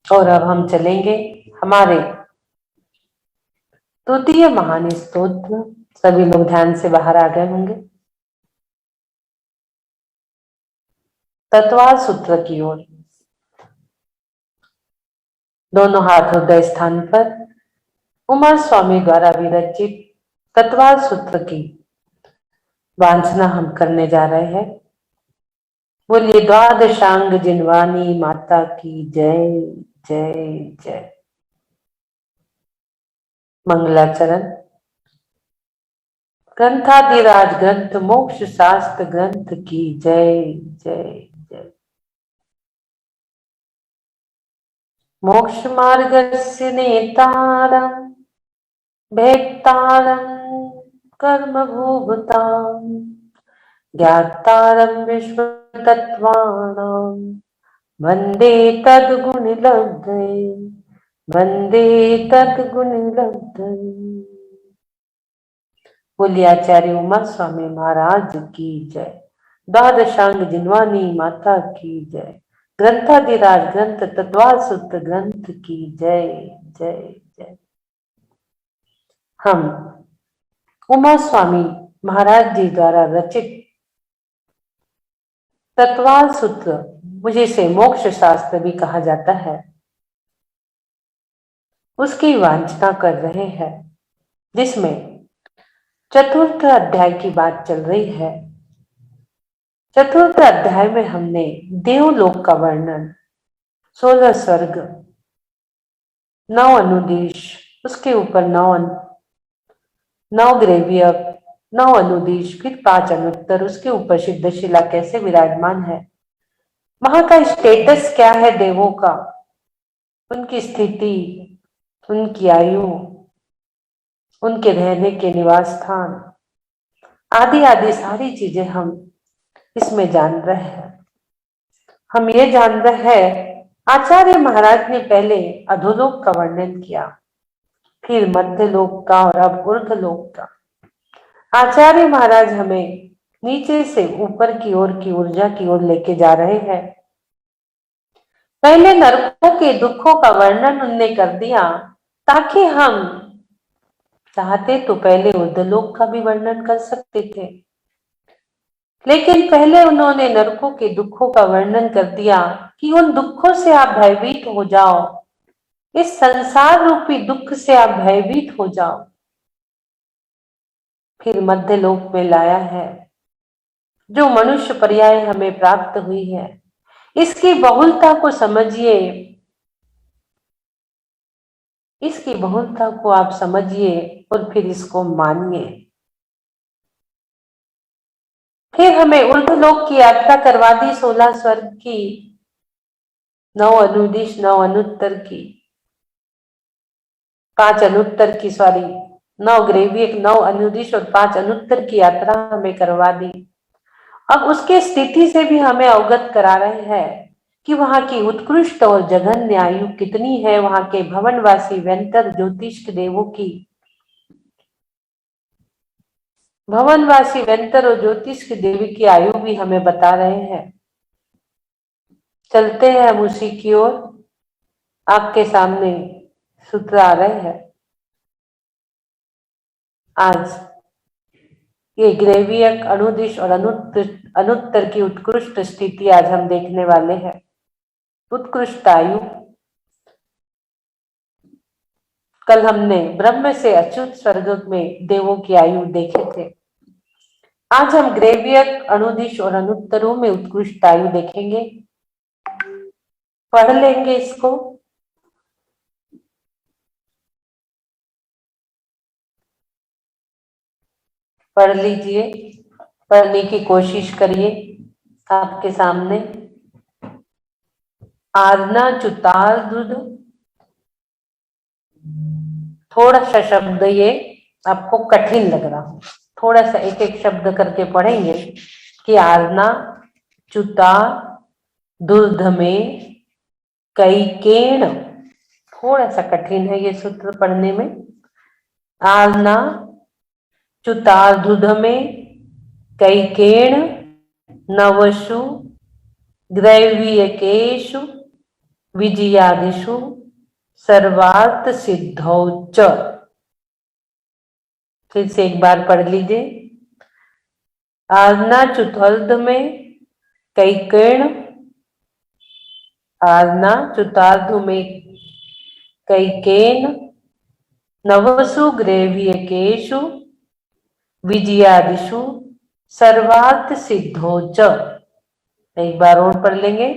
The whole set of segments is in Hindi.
और अब हम चलेंगे हमारे तृतीय महान स्तोत्र। सभी लोग ध्यान से बाहर आ गए होंगे। तत्वार सूत्र की ओर दोनों हाथ हृदय स्थान पर उमा स्वामी द्वारा विरचित तत्वार सूत्र की वांछना हम करने जा रहे हैं। बोलिए द्वादशांग जिनवानी माता की जय जय जय। मंगलाचरण। ग्रंथादिराज ग्रंथ मोक्ष शास्त्र ग्रंथ की जय जय जय। मोक्ष मार्गस्य नेतारं भेत्तारं कर्मभूभुतां ज्ञातारं विश्वतत्त्वानां वन्दे तद्गुणिलब्धये वन्दे तद्गुणिलब्धये। बोलिए आचार्य उमा स्वामी महाराज की जय। द्वादशांग जिनवानी माता की जय। ग्रंथादिराज ग्रंथ तत्वार सूत्र ग्रंथ की जय जय जय। हम उमा स्वामी महाराज जी द्वारा रचित तत्वार सूत्र, मुझे से मोक्ष शास्त्र भी कहा जाता है, उसकी वांछना कर रहे हैं, जिसमें चतुर्थ अध्याय की बात चल रही है। चतुर्थ अध्याय में हमने देवलोक का वर्णन, 16 स्वर्ग, 9 अनुदेश, उसके ऊपर 9 ग्रेवियक, 9 अनुदेश, फिर 5 अनुत्तर, उसके ऊपर सिद्धशिला कैसे विराजमान है, वहां का स्टेटस क्या है देवों का, उनकी स्थिति, उनकी आयु, उनके रहने के निवास स्थान आदि आदि सारी चीजें हम इसमें जान रहे हैं। हम ये जान रहे हैं आचार्य महाराज ने पहले अधोलोक का वर्णन किया, फिर मध्यलोक का और अब ऊर्ध्वलोक का। आचार्य महाराज हमें नीचे से ऊपर की ओर की ऊर्जा की ओर लेके जा रहे हैं। पहले नरकों के दुखों का वर्णन उनने कर दिया, ताकि हम चाहते तो पहले ऊर्ध्वलोक का भी वर्णन कर सकते थे, लेकिन पहले उन्होंने नरकों के दुखों का वर्णन कर दिया कि उन दुखों से आप भयभीत हो जाओ, इस संसार रूपी दुख से आप भयभीत हो जाओ। फिर मध्यलोक में लाया है, जो मनुष्य पर्याय हमें प्राप्त हुई है, इसकी बहुलता को समझिए, इसकी बहुलता को आप समझिए और फिर इसको मानिए। फिर हमें ऊर्ध्वलोक की यात्रा करवा दी, 16 स्वर्ग की, 9 अनुदिश, 9 अनुत्तर की, 5 अनुत्तर की, 9 ग्रेवियक, 9 अनुदिश और 5 अनुत्तर की यात्रा हमें करवा दी। अब उसके स्थिति से भी हमें अवगत करा रहे हैं कि वहां की उत्कृष्ट और जघन्य आयु कितनी है। वहां के भवनवासी व्यंतर ज्योतिष देवों की, भवनवासी व्यंतर और ज्योतिष की देवी की आयु भी हमें बता रहे हैं। चलते हैं हम उसी की ओर। आपके सामने सूत्र आ रहे हैं। आज ये ग्रेवियक, अनुदिश और अनुत्तर की उत्कृष्ट स्थिति आज हम देखने वाले हैं। उत्कृष्ट आयु, कल हमने ब्रह्म से अच्युत स्वर्ग में देवों की आयु देखे थे। आज हम ग्रेवियक, अनुदिश और अनुत्तरों में उत्कृष्ट आयु देखेंगे। पढ़ लेंगे इसको। पढ़ लीजिए, पढ़ने की कोशिश करिए। आपके सामने आरना चुतार दूध, थोड़ा सा शब्द ये आपको कठिन लग रहा हो, थोड़ा सा एक एक शब्द करके पढ़ेंगे कि आरना चुता दुर्ध में कैकेण, थोड़ा सा कठिन है ये सूत्र पढ़ने में। आरना चुतार दुर्ध में कैकेण नवसु ग्रैवियकेषु विजयादिषु सर्वार्थ सिद्धौ च। फिर से एक बार पढ़ लीजिए। आजना चतुर्थ में कैकेण, आजना चतुर्थ में कैकेन, नवसु ग्रैव्यकेषु विजयादिषु सर्वार्थ सिद्धौ च। एक बार और पढ़ लेंगे।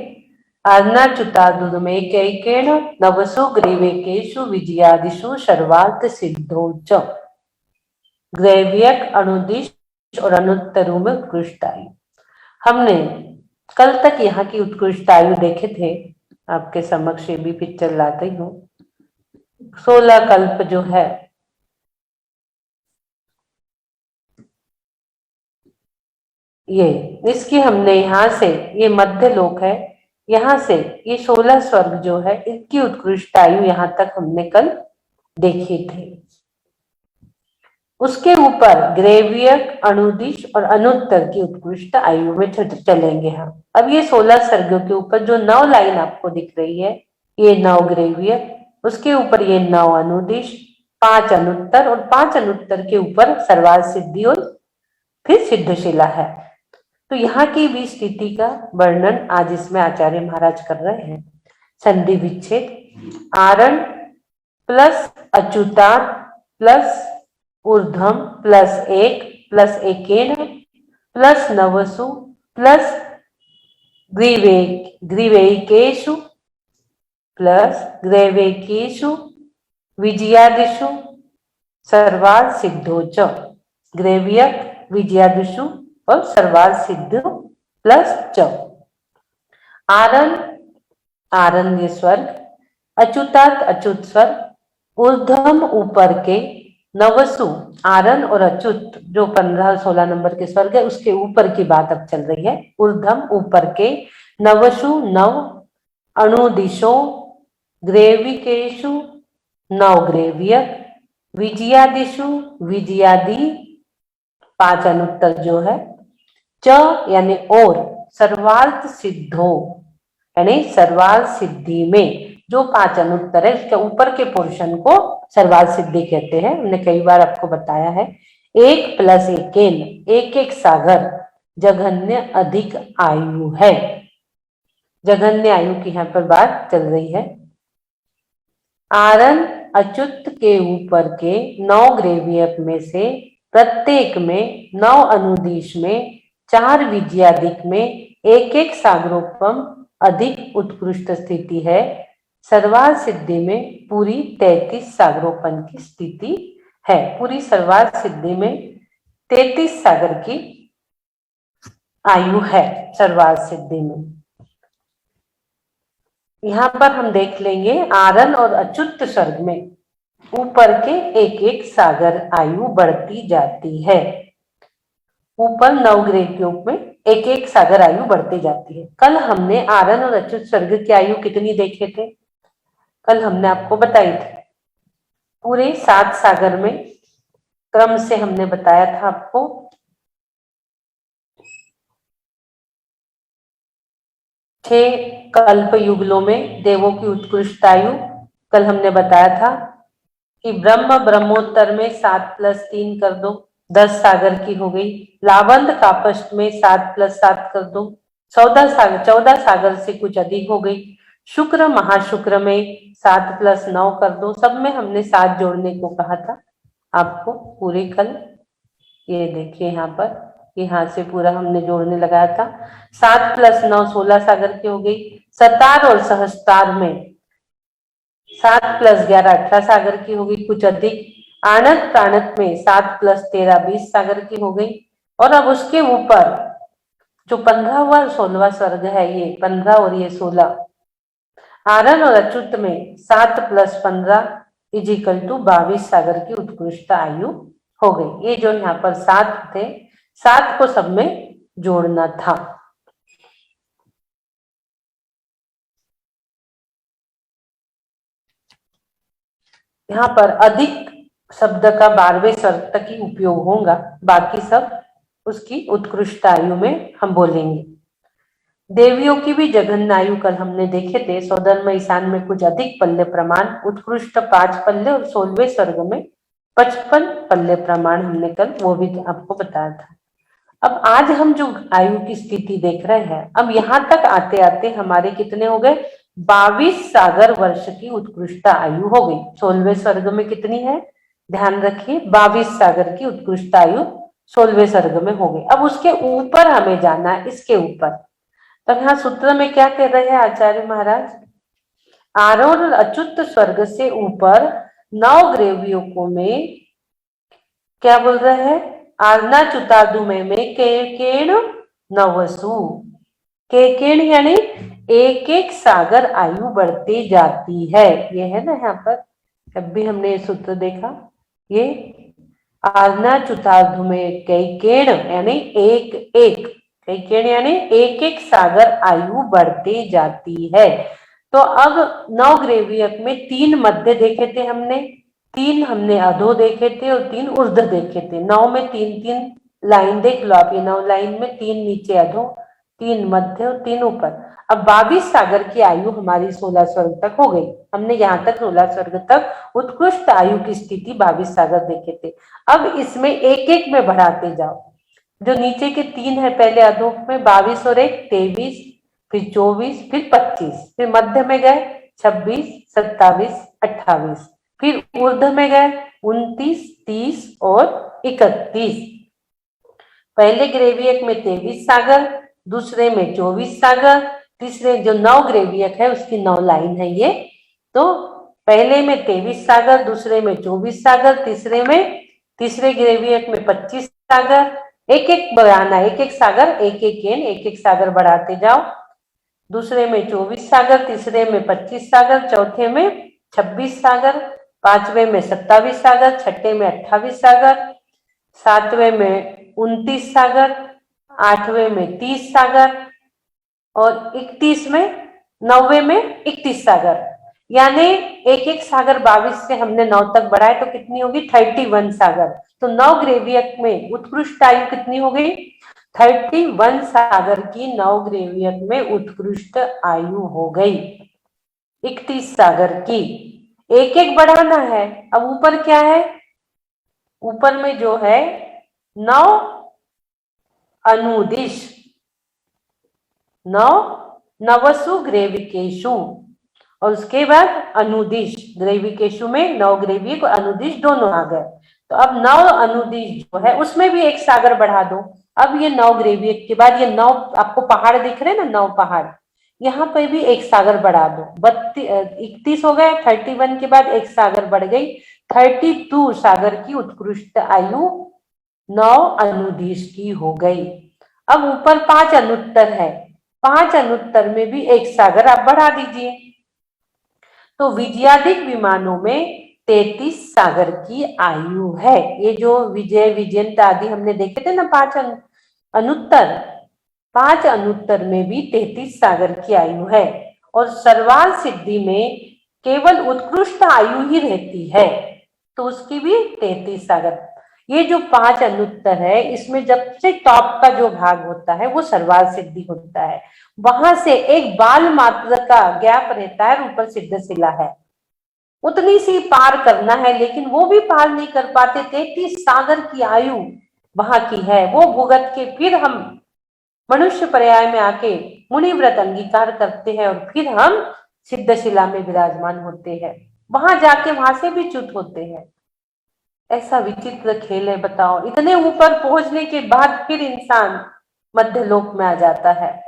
आजना चतुर्थ में कैकेन, नवसु ग्रैव्यकेषु विजयादिषु सर्वार्थ सिद्धौ च। ग्रैव्यक, अनुदिश और अनुत्तरों में उत्कृष्ट आयु। हमने कल तक यहाँ की उत्कृष्ट आयु देखे थे, आपके समक्ष ये भी पिक्चर लाते हूँ। 16 कल्प जो है, ये इसकी हमने यहाँ से, ये मध्य लोक है, यहाँ से ये 16 स्वर्ग जो है, इनकी उत्कृष्ट आयु यहाँ तक हमने कल देखी थी। उसके ऊपर ग्रैव्यक, अनुदिश और अनुत्तर की उत्कृष्ट आयु में चलेंगे हम। अब ये 16 सर्गों के ऊपर जो 9 लाइन आपको दिख रही है, ये 9 ग्रैव्यक, उसके ऊपर ये 9 अनुदिश, 5 अनुत्तर और 5 अनुत्तर के ऊपर सर्वार्थ सिद्धि और फिर सिद्धशिला है। तो यहाँ की भी स्थिति का वर्णन आज इसमें आचार्य महाराज कर रहे हैं। संधि विच्छेद। आरण प्लस अच्युतात् प्लस ऊर्ध्वम प्लस 1 प्लस एकेन प्लस नवसु प्लस ग्रीवैकेषु प्लस ग्रैव्यकेषु विजयादिषु सर्वार्थ सिद्धौ च। ग्रैव्यक, विजयादिषु और सर्वार्थ सिद्ध प्लस च। आरण, आरण ये स्वर्ग, अच्युतात् अच्युत स्वर्ग, ऊर्ध्वम ऊपर के, नवसु आरण और अच्युत जो 15-16 नंबर के स्वर्ग है, उसके ऊपर की बात अब चल रही है। ऊर्ध्वम ऊपर के, नवसु 9, अनुदिशो ग्रैव्यकेषु 9 ग्रैव्यक, विजयादिषु विजयादि 5 अनुत्तर जो है, च यानी और, सर्वार्थ सिद्धो यानी सर्वार्थ सिद्धि में जो 5 अनुत्तर है, इसके ऊपर के पोर्शन को सर्वार्थ सिद्धि कहते हैं। हमने कई बार आपको बताया है। 1 प्लस एकेन, एक एक सागर, जघन्य अधिक आयु है। जघन्य आयु की यहाँ पर बात चल रही है। आरण अच्युत के ऊपर के 9 ग्रैव्यक में से प्रत्येक में, 9 अनुदिश में, 4 विजयादिक में एक एक सागरोपम अधिक उत्कृष्ट स्थिति है। सर्वार्थ सिद्धि में पूरी 33 सागरोपन की स्थिति है। पूरी सर्वार्थ सिद्धि में 33 सागर की आयु है सर्वार्थ सिद्धि में। यहाँ पर हम देख लेंगे आरण और अच्युत स्वर्ग में ऊपर के एक एक सागर आयु बढ़ती जाती है। ऊपर 9 ग्रैव्यक में एक एक सागर आयु बढ़ती जाती है। कल हमने आरण और अच्युत स्वर्ग की आयु कितनी देखे थे? कल हमने आपको बताई थी। पूरे 7 सागर में क्रम से हमने बताया था आपको। छह कल्प युगलों में देवों की उत्कृष्ट आयु कल हमने बताया था कि ब्रह्मोत्तर में 7 + 3 कर दो, 10 सागर की हो गई। लावंत कापष्ट में 7 + 7 कर दो, 14 सागर से कुछ अधिक हो गई। शुक्र महाशुक्र में 7 + 9 कर दो। सब में हमने 7 जोड़ने को कहा था आपको पूरे कल। ये देखिए यहाँ पर, यहाँ से पूरा हमने जोड़ने लगाया था। 7 + 9 16 सागर की हो गई। सतार और सहस्तार में 7 + 11 18 सागर की हो गई, कुछ अधिक। आणत प्राणत में 7 + 13 20 सागर की हो गई। और अब उसके ऊपर जो 15वां और 16वां स्वर्ग है, ये 15 और ये 16, आरण और अच्युत में 7 + 15 = 22 सागर की उत्कृष्ट आयु हो गई। ये जो यहाँ पर 7 थे, 7 को सब में जोड़ना था। यहाँ पर अधिक शब्द का 12वें स्वर्ग तक ही उपयोग होगा, बाकी सब उसकी उत्कृष्ट आयु में हम बोलेंगे। देवियों की भी जघन्य आयु कल हमने देखे थे। सौधर्म ईशान में कुछ अधिक पल्ले प्रमाण, उत्कृष्ट 5 पल्ले और 16वें स्वर्ग में 55 पल्ले प्रमाण हमने कल वो भी आपको बताया था। अब आज हम जो आयु की स्थिति देख रहे हैं, अब यहाँ तक आते आते हमारे कितने हो गए, 22 सागर वर्ष की उत्कृष्ट आयु हो गई। 16वें स्वर्ग में कितनी है, ध्यान रखिए, 22 सागर की उत्कृष्ट आयु 16वें स्वर्ग में हो गई। अब उसके ऊपर हमें जाना है, इसके ऊपर। तब यहाँ सूत्र में क्या कह रहे हैं आचार्य महाराज, आरोह अच्युत स्वर्ग से ऊपर 9 ग्रेवियों में क्या बोल रहे हैं, आरना चुतादु में केकेण नवसु, केकेण यानी एक एक सागर आयु बढ़ती जाती है। ये है ना यहाँ पर, जब भी हमने ये सूत्र देखा, ये आरना चुतादु में केकेण यानी एक एक, केकेण यानी एक एक सागर आयु बढ़ती जाती है। तो अब 9 ग्रेवियक में 3 मध्य देखे थे हमने, 3 हमने अधो देखे थे और 3 ऊर्ध्व देखे थे। 9 में 3-3 लाइन देख लो आप, ये 9 लाइन में 3 नीचे अधो, 3 मध्य और 3 ऊपर। अब 22 सागर की आयु हमारी 16 स्वर्ग तक हो गई। हमने यहाँ तक 16 स्वर्ग तक उत्कृष्ट आयु की स्थिति 22 सागर देखे थे। अब इसमें एक एक में बढ़ाते जाओ, जो नीचे के 3 है पहले अधो में, 22 और 1 23, फिर 24, फिर 25, फिर मध्य में गए 26, 27, 28, फिर ऊर्ध्व में गए 29, 30 और 31। पहले ग्रेवियक में 23 सागर, दूसरे में 24 सागर, तीसरे जो 9 ग्रेवियक है उसकी 9 लाइन है ये। तो पहले में 23 सागर, दूसरे में 24 सागर, तीसरे ग्रेवियक में 25 सागर, एक एक बढ़ाना, एक एक सागर, एक एक सागर बढ़ाते जाओ। दूसरे में 24 सागर, तीसरे में 25 सागर, चौथे में 26 सागर, पांचवे में 27 सागर, छठे में 28 सागर, सातवें में 29 सागर, आठवें में 30 सागर और 31 में 9वें में 31 सागर। यानी एक एक सागर 22 से हमने 9 तक बढ़ाए तो कितनी होगी, 31 सागर। तो 9 ग्रेवियक में उत्कृष्ट आयु कितनी हो गई, 31 सागर की 9 ग्रेवियक में उत्कृष्ट आयु हो गई। 31 सागर की एक एक बढ़ाना है। अब ऊपर क्या है, ऊपर में जो है 9 अनुदिश, 9 नवसु ग्रेविकेशु और उसके बाद अनुदिश, ग्रेविकेशु में 9 ग्रेविक और अनुदिश दोनों आ गए। तो अब 9 अनुदिश जो है उसमें भी एक सागर बढ़ा दो। अब ये 9 ग्रेविक के बाद ये 9 आपको पहाड़ दिख रहे हैं ना, 9 पहाड़, यहाँ पर भी एक सागर बढ़ा दो। 31 हो गए, 31 के बाद एक सागर बढ़ गई, 32 सागर की उत्कृष्ट आयु 9 अनुदिश की हो गई। अब ऊपर 5 अनुत्तर है, 5 अनुत्तर में भी एक सागर आप बढ़ा दीजिए। तो विजयादिक विमानों में 33 सागर की आयु है। ये जो विजय विजयंत आदि हमने देखे थे ना, 5 अनुत्तर, 5 अनुत्तर में भी 33 सागर की आयु है। और सर्वाल सिद्धि में केवल उत्कृष्ट आयु ही रहती है, तो उसकी भी 33 सागर। ये जो 5 अनुत्तर है, इसमें जब से टॉप का जो भाग होता है वो सर्वाल सिद्धि होता है, वहां से एक बाल मात्र का गैप रहता है, ऊपर सिद्ध शिला है, उतनी सी पार करना है, लेकिन वो भी पार नहीं कर पाते। 33 सागर की आयु वहां की है, वो भुगत के फिर हम मनुष्य पर्याय में आके मुनि व्रत अंगीकार करते हैं और फिर हम सिद्ध शिला में विराजमान होते हैं। वहां जाके वहां से भी च्युत होते हैं। ऐसा विचित्र खेल है, बताओ, इतने ऊपर पहुंचने के बाद फिर इंसान मध्य लोक में आ जाता है।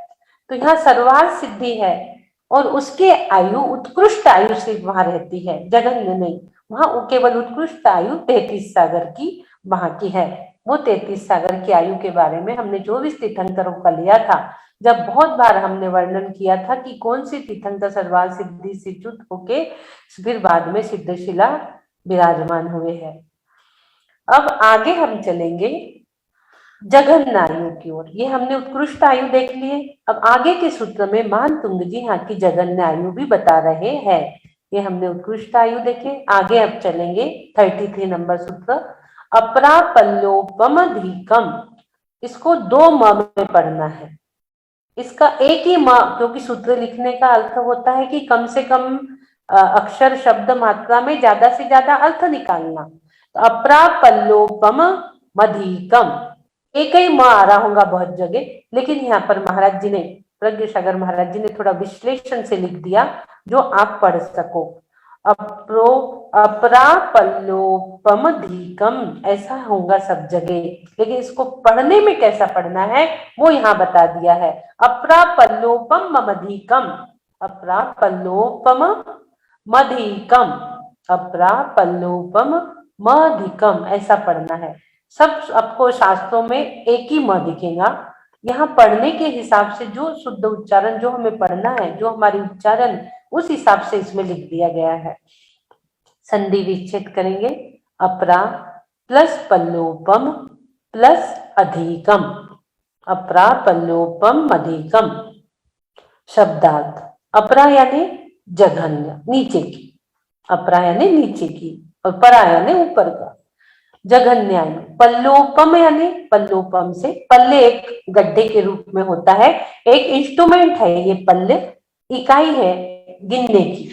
तो यहाँ सर्वाल सिद्धि है और उसके आयु उत्कृष्ट आयु से वहां रहती है, जघन्य नहीं। वहां केवल उत्कृष्ट आयु 33 सागर की वहां की है। वो 33 सागर की आयु के बारे में हमने 24 तीर्थंकरों का लिया था, जब बहुत बार हमने वर्णन किया था कि कौन सी तीर्थंकर सर्वाल सिद्धि से च्युत होके फिर बाद में सिद्धशिला विराजमान हुए हैं। अब आगे हम चलेंगे जघन्य आयु की ओर। ये हमने उत्कृष्ट आयु देख लिए। अब आगे के सूत्र में मानतुंग जी यहाँ की जघन्य आयु भी बता रहे हैं। ये हमने उत्कृष्ट आयु देखे। आगे अब चलेंगे 33 नंबर सूत्र, अपरापल्लोपमधिकम। इसको 2 म में पढ़ना है, इसका एक ही म, क्योंकि सूत्र लिखने का अर्थ होता है कि कम से कम अक्षर शब्द मात्रा में ज्यादा से ज्यादा अर्थ निकालना। तो अप्रापल्लोपम मधीकम, एक ही म आ रहा होगा बहुत जगह, लेकिन यहाँ पर महाराज जी ने, प्रज्ञ सागर महाराज जी ने थोड़ा विश्लेषण से लिख दिया जो आप पढ़ सको। अप्रो अपरापल्लोपम धीकम ऐसा होगा सब जगह, लेकिन इसको पढ़ने में कैसा पढ़ना है वो यहाँ बता दिया है। अप्रापल्लोपम मधीकम, अप्रापल्लोपम मधीकम, अप्रापल्लोपम मधिकम ऐसा पढ़ना है। सब आपको शास्त्रों में एक ही म दिखेगा। यहाँ पढ़ने के हिसाब से जो शुद्ध उच्चारण जो हमें पढ़ना है, जो हमारी उच्चारण उस हिसाब से इसमें लिख दिया गया है। संधि विच्छेद करेंगे, अपरा प्लस पल्लोपम प्लस अधिकम, अपरा पल्लोपम अधिकम। शब्दार्थ, अपरा यानी जघन्य, नीचे की, अपरा यानी नीचे की, और परा यानी ऊपर का, जघन्य आयु। पल्लोपम यानी पल्लोपम से, पल्ले एक गड्ढे के रूप में होता है, एक इंस्ट्रूमेंट है ये पल्ले, इकाई है गिनने की,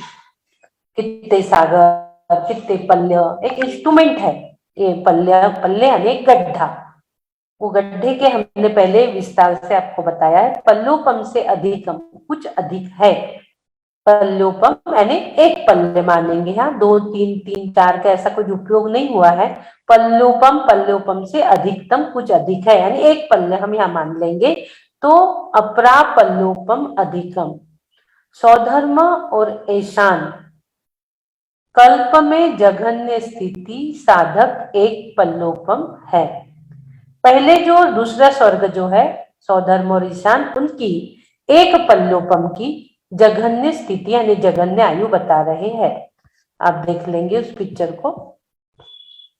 कितने सागर कितने पल्ले, एक इंस्ट्रूमेंट है ये पल्ले। पल्ले यानी गड्ढा, वो गड्ढे के हमने पहले विस्तार से आपको बताया है। पल्लोपम से अधिकम, कुछ अधिक है। पल्लोपम यानी एक पल्ले मानेंगे, यहाँ दो तीन तीन चार का ऐसा कुछ उपयोग नहीं हुआ है। पल्लोपम, पल्लोपम से अधिकतम, कुछ अधिक है, यानी एक पल्ले हम यहाँ मान लेंगे। तो अपरा पल्लोपम अधिकम। सौधर्म और ईशान, कल्प में जघन्य स्थिति साधक एक पल्लोपम है। पहले जो दूसरा स्वर्ग जो है सौधर्म और ईशान, उनकी एक पल्लोपम की जघन्य स्थिति यानी जघन्य आयु बता रहे हैं। आप देख लेंगे उस पिक्चर को।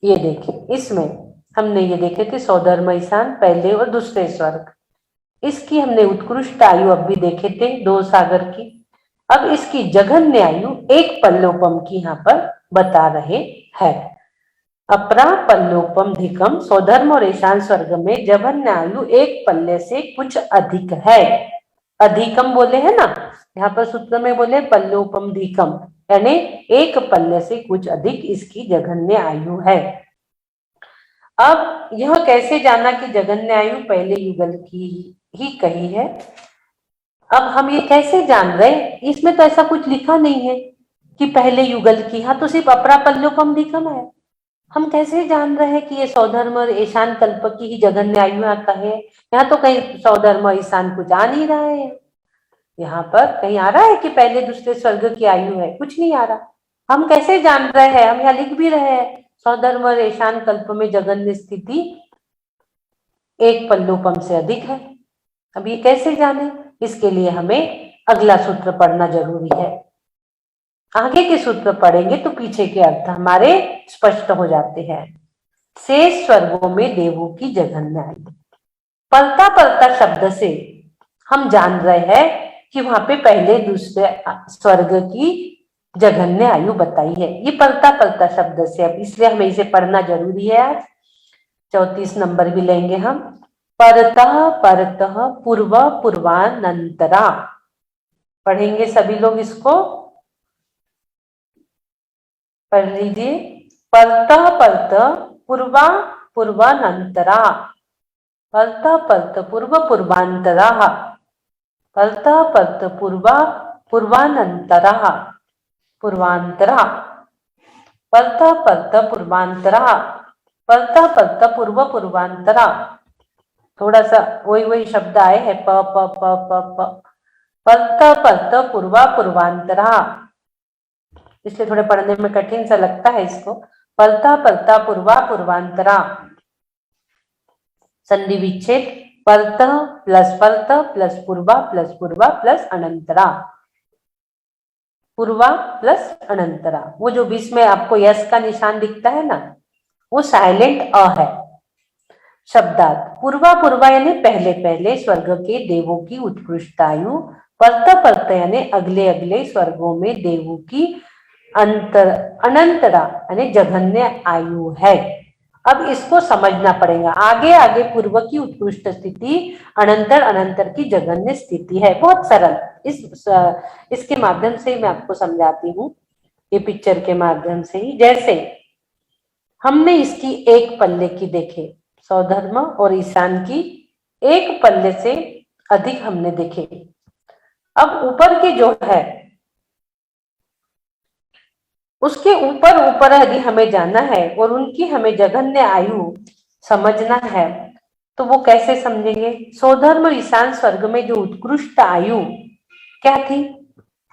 ये देखिए, इसमें हमने ये देखे थे सौधर्म ईशान पहले और दूसरे स्वर्ग, इसकी हमने उत्कृष्ट आयु अब भी देखे थे 2 सागर की। अब इसकी जघन्य आयु एक पल्लोपम की यहाँ पर बता रहे हैं। अपरा पल्लोपम धिकम, सौधर्म और ईशान स्वर्ग में जघन्य आयु एक पल्ले से कुछ अधिक है। अधिकम बोले है ना, यहाँ पर सूत्र में बोले पल्लोपम धिकम, यानी एक पल्ले से कुछ अधिक इसकी जघन्य आयु है। अब यह कैसे जाना कि जघन्य आयु पहले युगल की ही कही है। अब हम ये कैसे जान रहे, इसमें तो ऐसा कुछ लिखा नहीं है कि पहले युगल की, हाँ तो सिर्फ अपरा पल्लोपम धिकम है। हम कैसे जान रहे हैं कि ये सौधर्म और ईशान कल्प की ही जघन्य आयु आता है। यहाँ तो कहीं सौधर्म ईशान कुछ आ नहीं रहा है, यहाँ पर कहीं आ रहा है कि पहले दूसरे स्वर्ग की आयु है, कुछ नहीं आ रहा। हम कैसे जान रहे हैं, हम यहाँ लिख भी रहे हैं सौधर्म और ईशान कल्प में जघन्य स्थिति एक पल्लोपम से अधिक है। अब ये कैसे जाने, इसके लिए हमें अगला सूत्र पढ़ना जरूरी है। आगे के सूत्र पढ़ेंगे तो पीछे के अर्थ हमारे स्पष्ट हो जाते हैं। शेष स्वर्गों में देवों की जघन्य आयु, पलता पलता शब्द से हम जान रहे हैं कि वहां पे पहले दूसरे स्वर्ग की जघन्य आयु बताई है। ये पलता पलता शब्द से, अब इसलिए हमें इसे पढ़ना जरूरी है। आज 34 नंबर भी लेंगे हम। परतः परतः पूर्व पूर्वानंतरा, पढ़ेंगे सभी लोग, इसको पढ़ लीजिए। परतः परतः पूर्वा पूर्वानंतरा, परतः परतः पूर्व पूर्वांतरा, परतः परतः पूर्वा पूर्वानंतरा, पूर्वांतरा, परतः परतः पूर्वांतरा, परतः परतः पूर्व पूर्वांतरा। थोड़ा सा वही शब्द आए हैं, प प प प प, परतः परतः पूर्वा पूर्वांतरा, इसलिए थोड़े पढ़ने में कठिन सा लगता है इसको। परतः परतः पूर्वा पूर्वांतरा, संधि विच्छेद, परतः प्लस पूर्वा प्लस अनंतरा, पूर्वा प्लस अनंतरा। वो जो बीच में आपको यस का निशान दिखता है ना, वो साइलेंट अ है। शब्दार्थ, पूर्वा पूर्वा यानी पहले पहले स्वर्ग के देवों की उत्कृष्ट आयु, परतः परतः यानी अगले अगले स्वर्गों में देवों की अनंतरा यानी जघन्य आयु है। अब इसको समझना पड़ेगा। आगे आगे पूर्व की उत्कृष्ट स्थिति, अनंतर अनंतर की जघन्य स्थिति है। बहुत सरल, इसके माध्यम से मैं आपको समझाती हूँ, ये पिक्चर के माध्यम से ही। जैसे हमने इसकी एक पल्ले की देखे, सौधर्म और ईशान की एक पल्ले से अधिक हमने देखे। अब ऊपर के जो है उसके ऊपर ऊपर यदि हमें जाना है और उनकी हमें जघन्य आयु समझना है तो वो कैसे समझेंगे? सौधर्म और ईशान स्वर्ग में जो उत्कृष्ट आयु क्या थी,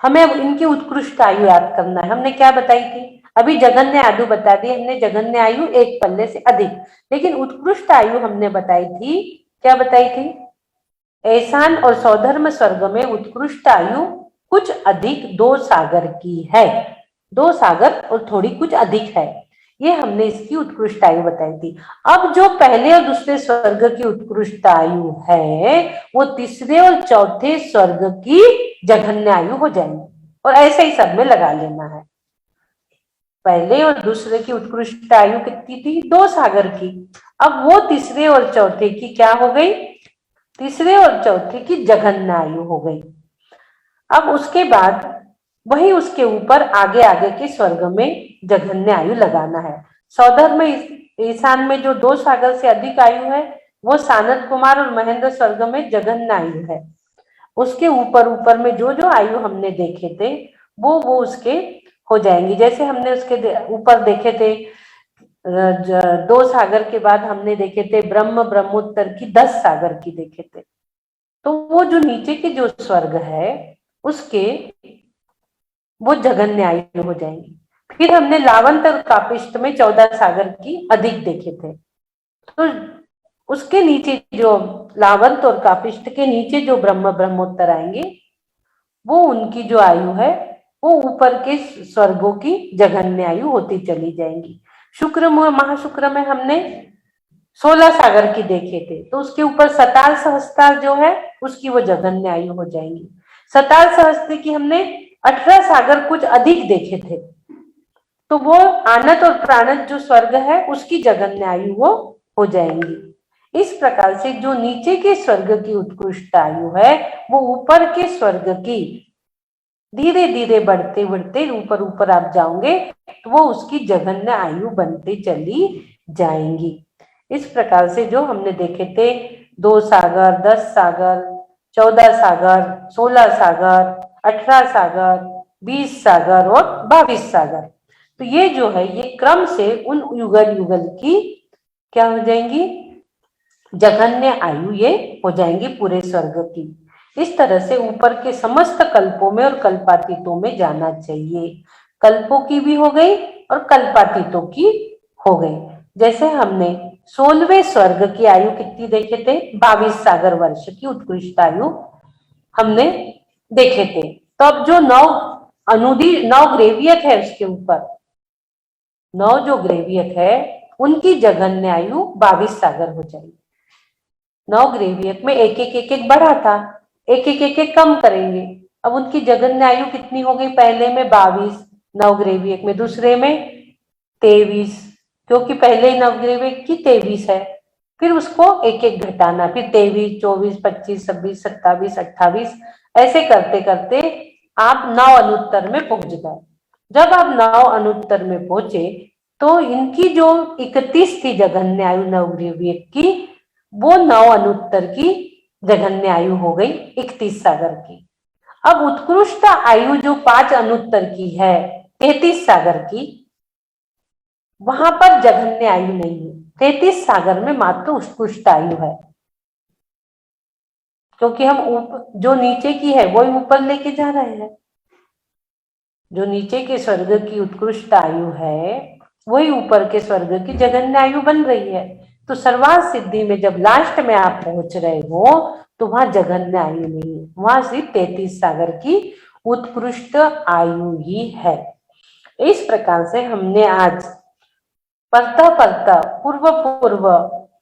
हमें अब इनकी उत्कृष्ट आयु याद करना है। हमने क्या बताई थी? अभी जघन्य आयु बता दी हमने, जघन्य आयु एक पल्ले से अधिक। लेकिन उत्कृष्ट आयु हमने बताई थी, क्या बताई थी? ईशान और सौधर्म स्वर्ग में उत्कृष्ट आयु कुछ अधिक 2 सागर की है। 2 सागर और थोड़ी कुछ अधिक है, ये हमने इसकी उत्कृष्ट आयु बताई थी। अब जो पहले और दूसरे स्वर्ग की उत्कृष्ट आयु है वो तीसरे और चौथे स्वर्ग की जघन्य आयु हो जाएगी, और ऐसे ही सब में लगा लेना है। पहले और दूसरे की उत्कृष्ट आयु कितनी थी? 2 सागर की। अब वो तीसरे और चौथे की क्या हो गई? तीसरे और चौथे की जघन्य आयु हो गई। अब उसके बाद वही उसके ऊपर आगे आगे के स्वर्ग में जघन्य आयु लगाना है। सौधर्म ईशान में जो 2 सागर से अधिक आयु है वो सानद कुमार और महेंद्र स्वर्ग में जघन्य आयु है। उसके ऊपर ऊपर में जो जो आयु हमने देखे थे वो उसके हो जाएंगी। जैसे हमने उसके ऊपर देखे थे 2 सागर के बाद हमने देखे थे ब्रह्मोत्तर की 10 सागर की देखे थे। तो वो जो नीचे के जो स्वर्ग है उसके वो जघन्य आयु हो जाएंगी। फिर हमने लावंत और कापिष्ट में 14 सागर की अधिक देखे थे। तो उसके नीचे जो लावंत और कापिष्ट के नीचे जो ब्रह्मोत्तर आएंगे वो उनकी जो आयु है वो ऊपर के स्वर्गों की जघन्य आयु होती चली जाएंगी। शुक्र महाशुक्र में हमने 16 सागर की देखे थे, तो उसके ऊपर सताल सहस्त्र जो है उसकी वो जघन्य आयु हो जाएंगी। सताल सहस्त्र की हमने 18 सागर कुछ अधिक देखे थे, तो वो आनत और प्राणत जो स्वर्ग है उसकी जघन्य आयु वो हो जाएंगी। इस प्रकार से जो नीचे के स्वर्ग की उत्कृष्ट आयु है वो ऊपर के स्वर्ग की धीरे धीरे बढ़ते बढ़ते ऊपर ऊपर आप जाओगे तो वो उसकी जघन्य आयु बनते चली जाएंगी। इस प्रकार से जो हमने देखे थे 2 सागर, 10 सागर, 14 सागर, 16 सागर, 18 सागर, 20 सागर और 22 सागर, तो ये जो है ये क्रम से उन युगल युगल की क्या हो जाएंगी? जघन्य आयु ये हो जाएंगी पूरे स्वर्ग की। इस तरह से ऊपर के समस्त कल्पों में और कल्पातीतों में जाना चाहिए। कल्पों की भी हो गई और कल्पातीतों की हो गई। जैसे हमने 16वें स्वर्ग की आयु कितनी देखे थे? 22 सागर वर्ष की उत्कृष्ट आयु हमने देखे थे। तो अब जो 9 ग्रेवियक है उसके ऊपर 9 जो ग्रेवियक है उनकी जघन्य आयु 22 सागर हो जाएगी। 9 ग्रेवियक में एक एक बढ़ा था, एक कम करेंगे। अब उनकी जघन्य आयु कितनी हो गई? पहले में 22 9 ग्रेवियक में, दूसरे में 23, क्योंकि पहले ही 9 ग्रेवियक की 23 है, फिर उसको एक घटाना, फिर 23, 24, 25, 26, 27, 28 ऐसे करते करते आप 9 अनुत्तर में पहुंच गए। जब आप 9 अनुत्तर में पहुंचे तो इनकी जो 31 थी जघन्य आयु 9 ग्रेवियक की, वो 9 अनुत्तर की जघन्य आयु हो गई 31 सागर की। अब उत्कृष्ट आयु जो 5 अनुत्तर की है 33 सागर की, वहां पर जघन्य आयु नहीं है। 33 सागर में मात्र उत्कृष्ट आयु है, क्योंकि हम जो नीचे की है वो ऊपर लेके जा रहे हैं। जो नीचे के स्वर्ग की उत्कृष्ट आयु है वही ऊपर के स्वर्ग की जघन्य आयु बन रही है। तो सर्वार्थ सिद्धि में जब लास्ट में आप पहुंच रहे हो तो वहां जघन्य आयु नहीं है, वहां सिर्फ 33 सागर की उत्कृष्ट आयु ही है। इस प्रकार से हमने आज परता परता पूर्व पूर्व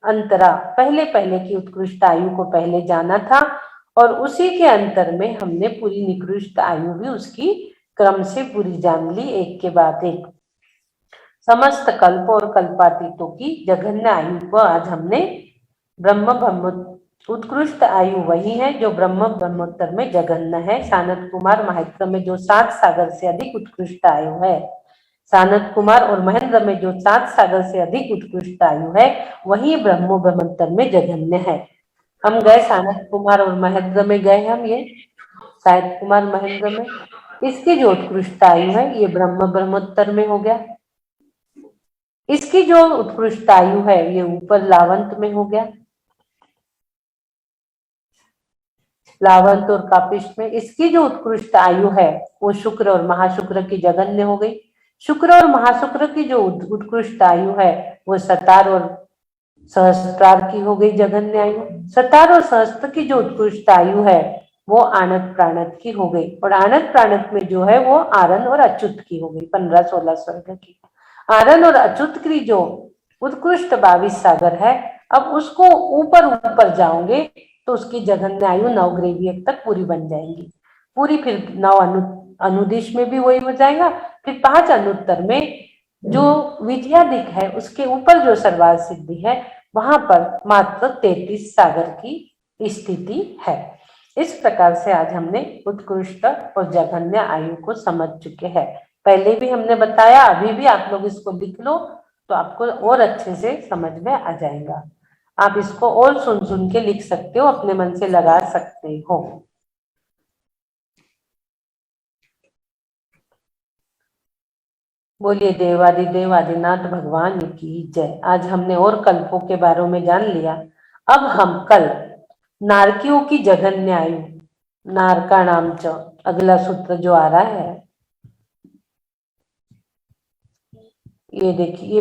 अंतरा पहले पहले की उत्कृष्ट आयु को पहले जाना था, और उसी के अंतर में हमने पूरी निकृष्ट आयु भी उसकी क्रम से पूरी जान ली, एक के बाद एक। समस्त कल्प और कल्पातीतों की जघन्य आयु को आज हमने ब्रह्म उत्कृष्ट आयु वही है जो ब्रह्म ब्रह्मोत्तर में जघन्य है। सानत कुमार महेंद्र में जो 7 सागर से अधिक उत्कृष्ट आयु है, सानत कुमार और महेंद्र में जो 7 सागर से अधिक उत्कृष्ट आयु है, वही ब्रह्मो ब्रह्मोत्तर में जघन्य है। हम गए सानत कुमार और महेंद्र में गए हम, ये सानत कुमार महेंद्र में, इसकी जो उत्कृष्ट आयु है ये ब्रह्म ब्रह्मोत्तर में हो गया। इसकी जो उत्कृष्ट आयु है ये ऊपर लावंत में हो गया, लावंत और कापिष्ट में। इसकी जो उत्कृष्ट आयु है वो शुक्र और महाशुक्र की जघन्य हो गई। शुक्र और महाशुक्र की जो उत्कृष्ट आयु है वो सतार और सहस्त्रार की हो गई जघन्य आयु। सतार और सहस्त्र की जो उत्कृष्ट आयु है वो आनत प्राणत की हो गई, और आनत प्राणत में जो है वो आरन और अच्युत की हो गई, 15-16 स्वर्ग की। आरन और अच्युत की जो उत्कृष्ट 22 सागर है, अब उसको ऊपर ऊपर जाओगे तो उसकी जघन्य आयु 9 ग्रेवियक तक पूरी बन जाएंगी पूरी। फिर 9 अनुदिश में भी वही हो जाएगा। फिर 5 अनुत्तर में जो विद्यादिक है उसके ऊपर जो सर्वार्थ सिद्धि है वहां पर मात्र 33 सागर की स्थिति है। इस प्रकार से आज हमने उत्कृष्ट और जघन्य आयु को समझ चुके हैं। पहले भी हमने बताया, अभी भी आप लोग इसको लिख लो तो आपको और अच्छे से समझ में आ जाएगा। आप इसको और सुन सुन के लिख सकते हो, अपने मन से लगा सकते हो। बोलिए देवादिदेव आदिनाथ भगवान की जय। आज हमने और कल्पों के बारे में जान लिया। अब हम कल नारकियों की जघन्य आयु, नारका नाम च, अगला सूत्र जो आ रहा है ये देखिए,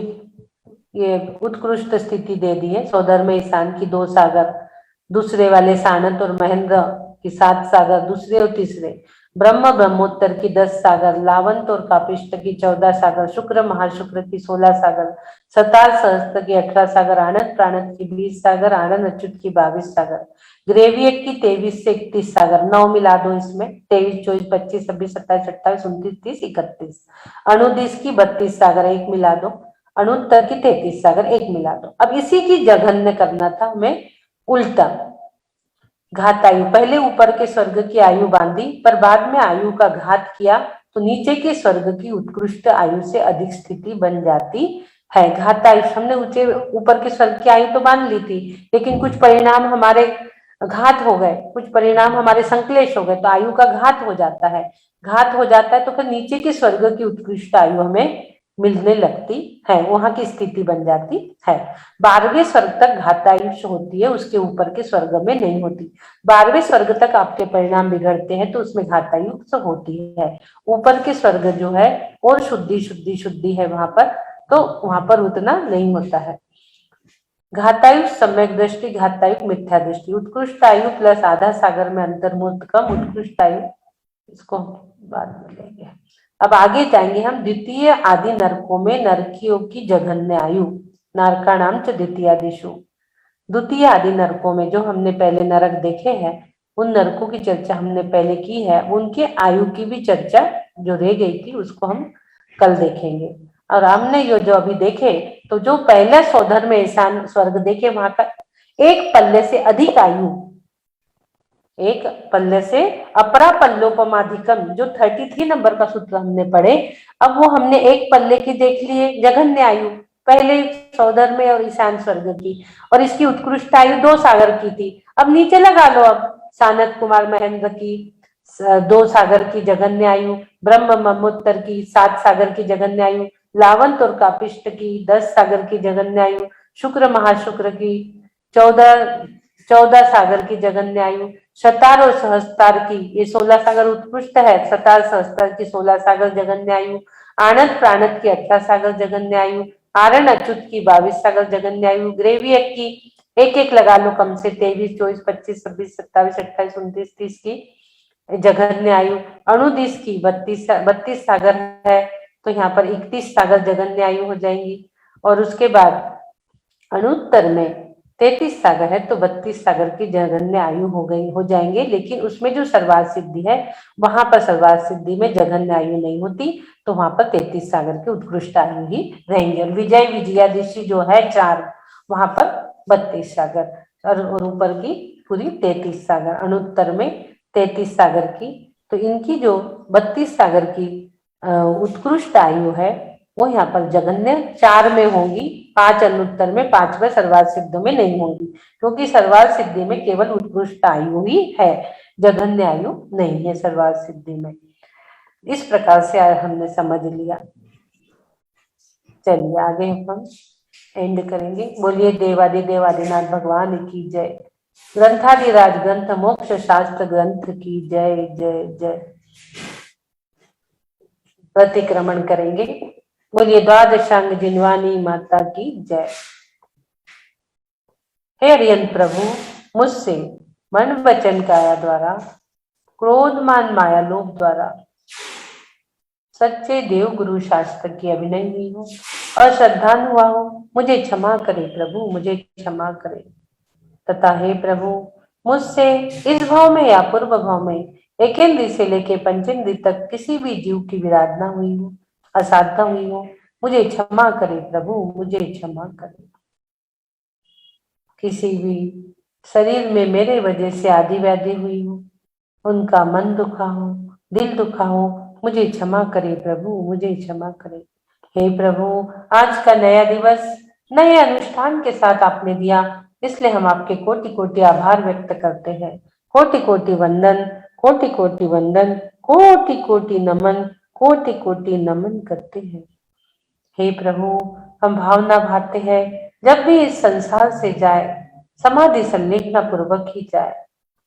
ये उत्कृष्ट स्थिति दे दी है। सौधर में ईशान की 2 सागर, दूसरे वाले सानत और महेंद्र की 7 सागर, दूसरे और तीसरे ब्रह्म ब्रह्मोत्तर की 10 सागर, लावंत और कापिष्ट की 14 सागर, शुक्र महाशुक्र की 16 सागर, सतार सहस्त्र की 18 सागर, आनंद प्राणत की 20 सागर, आनंद अच्युत की 22 सागर, ग्रेवियक की 23 से 31 सागर, 9 मिला दो इसमें, 23, 24, 25, 26, 27, 28, 29, 30, 31, अनुदिश की 32 सागर, 1 मिला दो, अनुत्तर की 33 सागर, 1 मिला दो। अब इसी की जघन्य करना था हमें उल्टा, घात आयु। पहले ऊपर के स्वर्ग की आयु बांधी, पर बाद में आयु का घात किया तो नीचे के स्वर्ग की उत्कृष्ट आयु से अधिक स्थिति बन जाती है। घात आयु, हमने ऊपर के स्वर्ग की आयु तो बांध ली थी, लेकिन कुछ परिणाम हमारे घात हो गए, कुछ परिणाम हमारे संक्लेश हो गए, तो आयु का घात हो जाता है। घात हो जाता है तो फिर नीचे के स्वर्ग की उत्कृष्ट आयु हमें मिलने लगती है, वहां की स्थिति बन जाती है। 12वें स्वर्ग तक घातायुष होती है, उसके ऊपर के स्वर्ग में नहीं होती। 12वें स्वर्ग तक आपके परिणाम बिगड़ते हैं तो उसमें घातायुक्त होती है। ऊपर के स्वर्ग जो है और शुद्धि शुद्धि शुद्धि है वहां पर, तो वहां पर उतना नहीं होता है। घातायु सम्यक दृष्टि, घातायु मिथ्या दृष्टि, उत्कृष्ट आयु प्लस आधा सागर में अंतर्मुक्त कम, उत्कृष्ट आयु इसको बाद में लेंगे। अब आगे जाएंगे हम द्वितीय आदि नरकों में नरकियों की जघन्य आयु, नरका नाम च द्वितीयादिशु। द्वितीय आदि नरकों में जो हमने पहले नरक देखे हैं उन नरकों की चर्चा हमने पहले की है, उनके आयु की भी चर्चा जो रह गई थी उसको हम कल देखेंगे। और हमने जो अभी देखे तो जो पहले सौधर में ईशान स्वर्ग देखे वहां का एक पल्ले से अधिक आयु, एक पल्ले से अपरा पल्लोपमाधिकम, जो 33 नंबर का सूत्र हमने पढ़े, अब वो हमने एक पल्ले की देख लिए जघन्य आयु, पहले सौधर में और ईशान स्वर्ग की, और इसकी उत्कृष्ट आयु 2 सागर की थी। अब नीचे लगा लो, अब सानत कुमार महेंद्र की 2 सागर की जघन्य आयु, ब्रह्म ब्रह्मोत्तर की 7 सागर की जघन्य आयु, लावंत और कापिष्ट की 10 सागर की जघन्य आयु, शुक्र महाशुक्र की 14 सागर की जघन्य आयु, शतार और सहस्तार की ये 16 सागर उत्कृष्ट है, शतार सहस्तार की 16 सागर जघन्य आयु, आनंद प्राणत की 18 सागर जघन्य आयु, आरण अच्युत की 22 सागर जघन्य आयु, ग्रेवियक की एक एक लगा लो कम से 23, 24, 25, 26, 27, 28, 29, 30 की जघन्य आयु, अणुदिश की 32 सागर है तो यहाँ पर 31 सागर जघन्य आयु हो जाएंगी। और उसके बाद अनुत्तर में 33 सागर है तो 32 सागर की जघन्य आयु हो जाएंगे, लेकिन उसमें जो सर्वार्थ सिद्धि है वहां पर सर्वार्थ सिद्धि में जघन्य आयु नहीं होती, तो वहां पर 33 सागर की उत्कृष्ट आयु ही रहेंगे। और विजय विजयादशी जो है 4, वहां पर 32 सागर और ऊपर की पूरी 33 सागर, अनुत्तर में 33 सागर की। तो इनकी जो 32 सागर की उत्कृष्ट आयु है वो यहाँ पर जघन्य 4 में होंगी, 5 अनुत्तर में, 5वें सर्वार्थ सिद्ध में नहीं होंगी, क्योंकि सर्वार्थ सिद्धि में केवल उत्कृष्ट आयु ही है, जघन्य आयु नहीं है सर्वार्थ सिद्धि में। इस प्रकार से हमने समझ लिया। चलिए आगे हम एंड करेंगे। बोलिए देवादिदेव आदिनाथ भगवान की जय। ग्रंथादिराज ग्रंथ मोक्ष शास्त्र ग्रंथ की जय जय जय। प्रतिक्रमण करेंगे। बोलिए द्वादशांग जिनवानी माता की जय। हे अरियन प्रभु, मुझसे मन वचन काया द्वारा, क्रोधमान माया लोभ द्वारा सच्चे देव गुरु शास्त्र की अभिनय हुई हो, अश्रद्धान हुआ हो, मुझे क्षमा करे प्रभु, मुझे क्षमा करे। तथा हे प्रभु, मुझसे इस भाव में या पूर्व भाव में एकेंद्री से लेके पंचेंद्री तक किसी भी जीव की विराधना हुई हो, असाधना हुई हो, मुझे क्षमा करे प्रभु, मुझे क्षमा करे। किसी भी शरीर में मेरे वजह से आदि व्याधि हुई हो, उनका मन दुखा हो, दिल दुखा हो, मुझे क्षमा करे प्रभु, मुझे क्षमा करे। हे प्रभु, आज का नया दिवस नए अनुष्ठान के साथ आपने दिया, इसलिए हम आपके कोटि कोटि आभार व्यक्त करते हैं। कोटि कोटि वंदन, कोटि कोटि वंदन, कोटि कोटि नमन, कोटि कोटि नमन करते हैं। हे प्रभु, हम भावना भाते हैं जब भी इस संसार से जाए समाधि संलेखना पूर्वक ही जाए,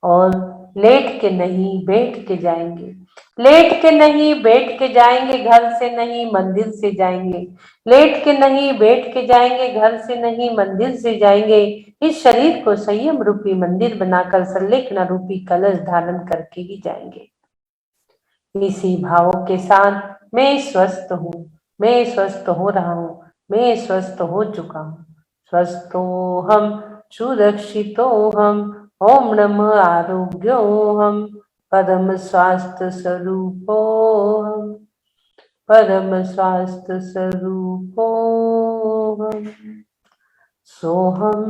और लेट के नहीं बैठ के जाएंगे, लेट के नहीं बैठ के जाएंगे, घर से नहीं मंदिर से जाएंगे, लेट के नहीं बैठ के जाएंगे, घर से नहीं मंदिर से जाएंगे। इस शरीर को संयम रूपी मंदिर बनाकर संलेखना रूपी कलश धारण करके ही जाएंगे। इसी भावों के साथ मैं स्वस्थ हूँ, मैं स्वस्थ हो रहा हूँ, मैं स्वस्थ हो चुका हूँ। स्वस्थो हम सुरक्षितो हम, ओम नमः आरोग्यो हम, परम स्वास्थ्य स्वरूपो हम, परम स्वास्थ्य स्वरूपो हम। सोहम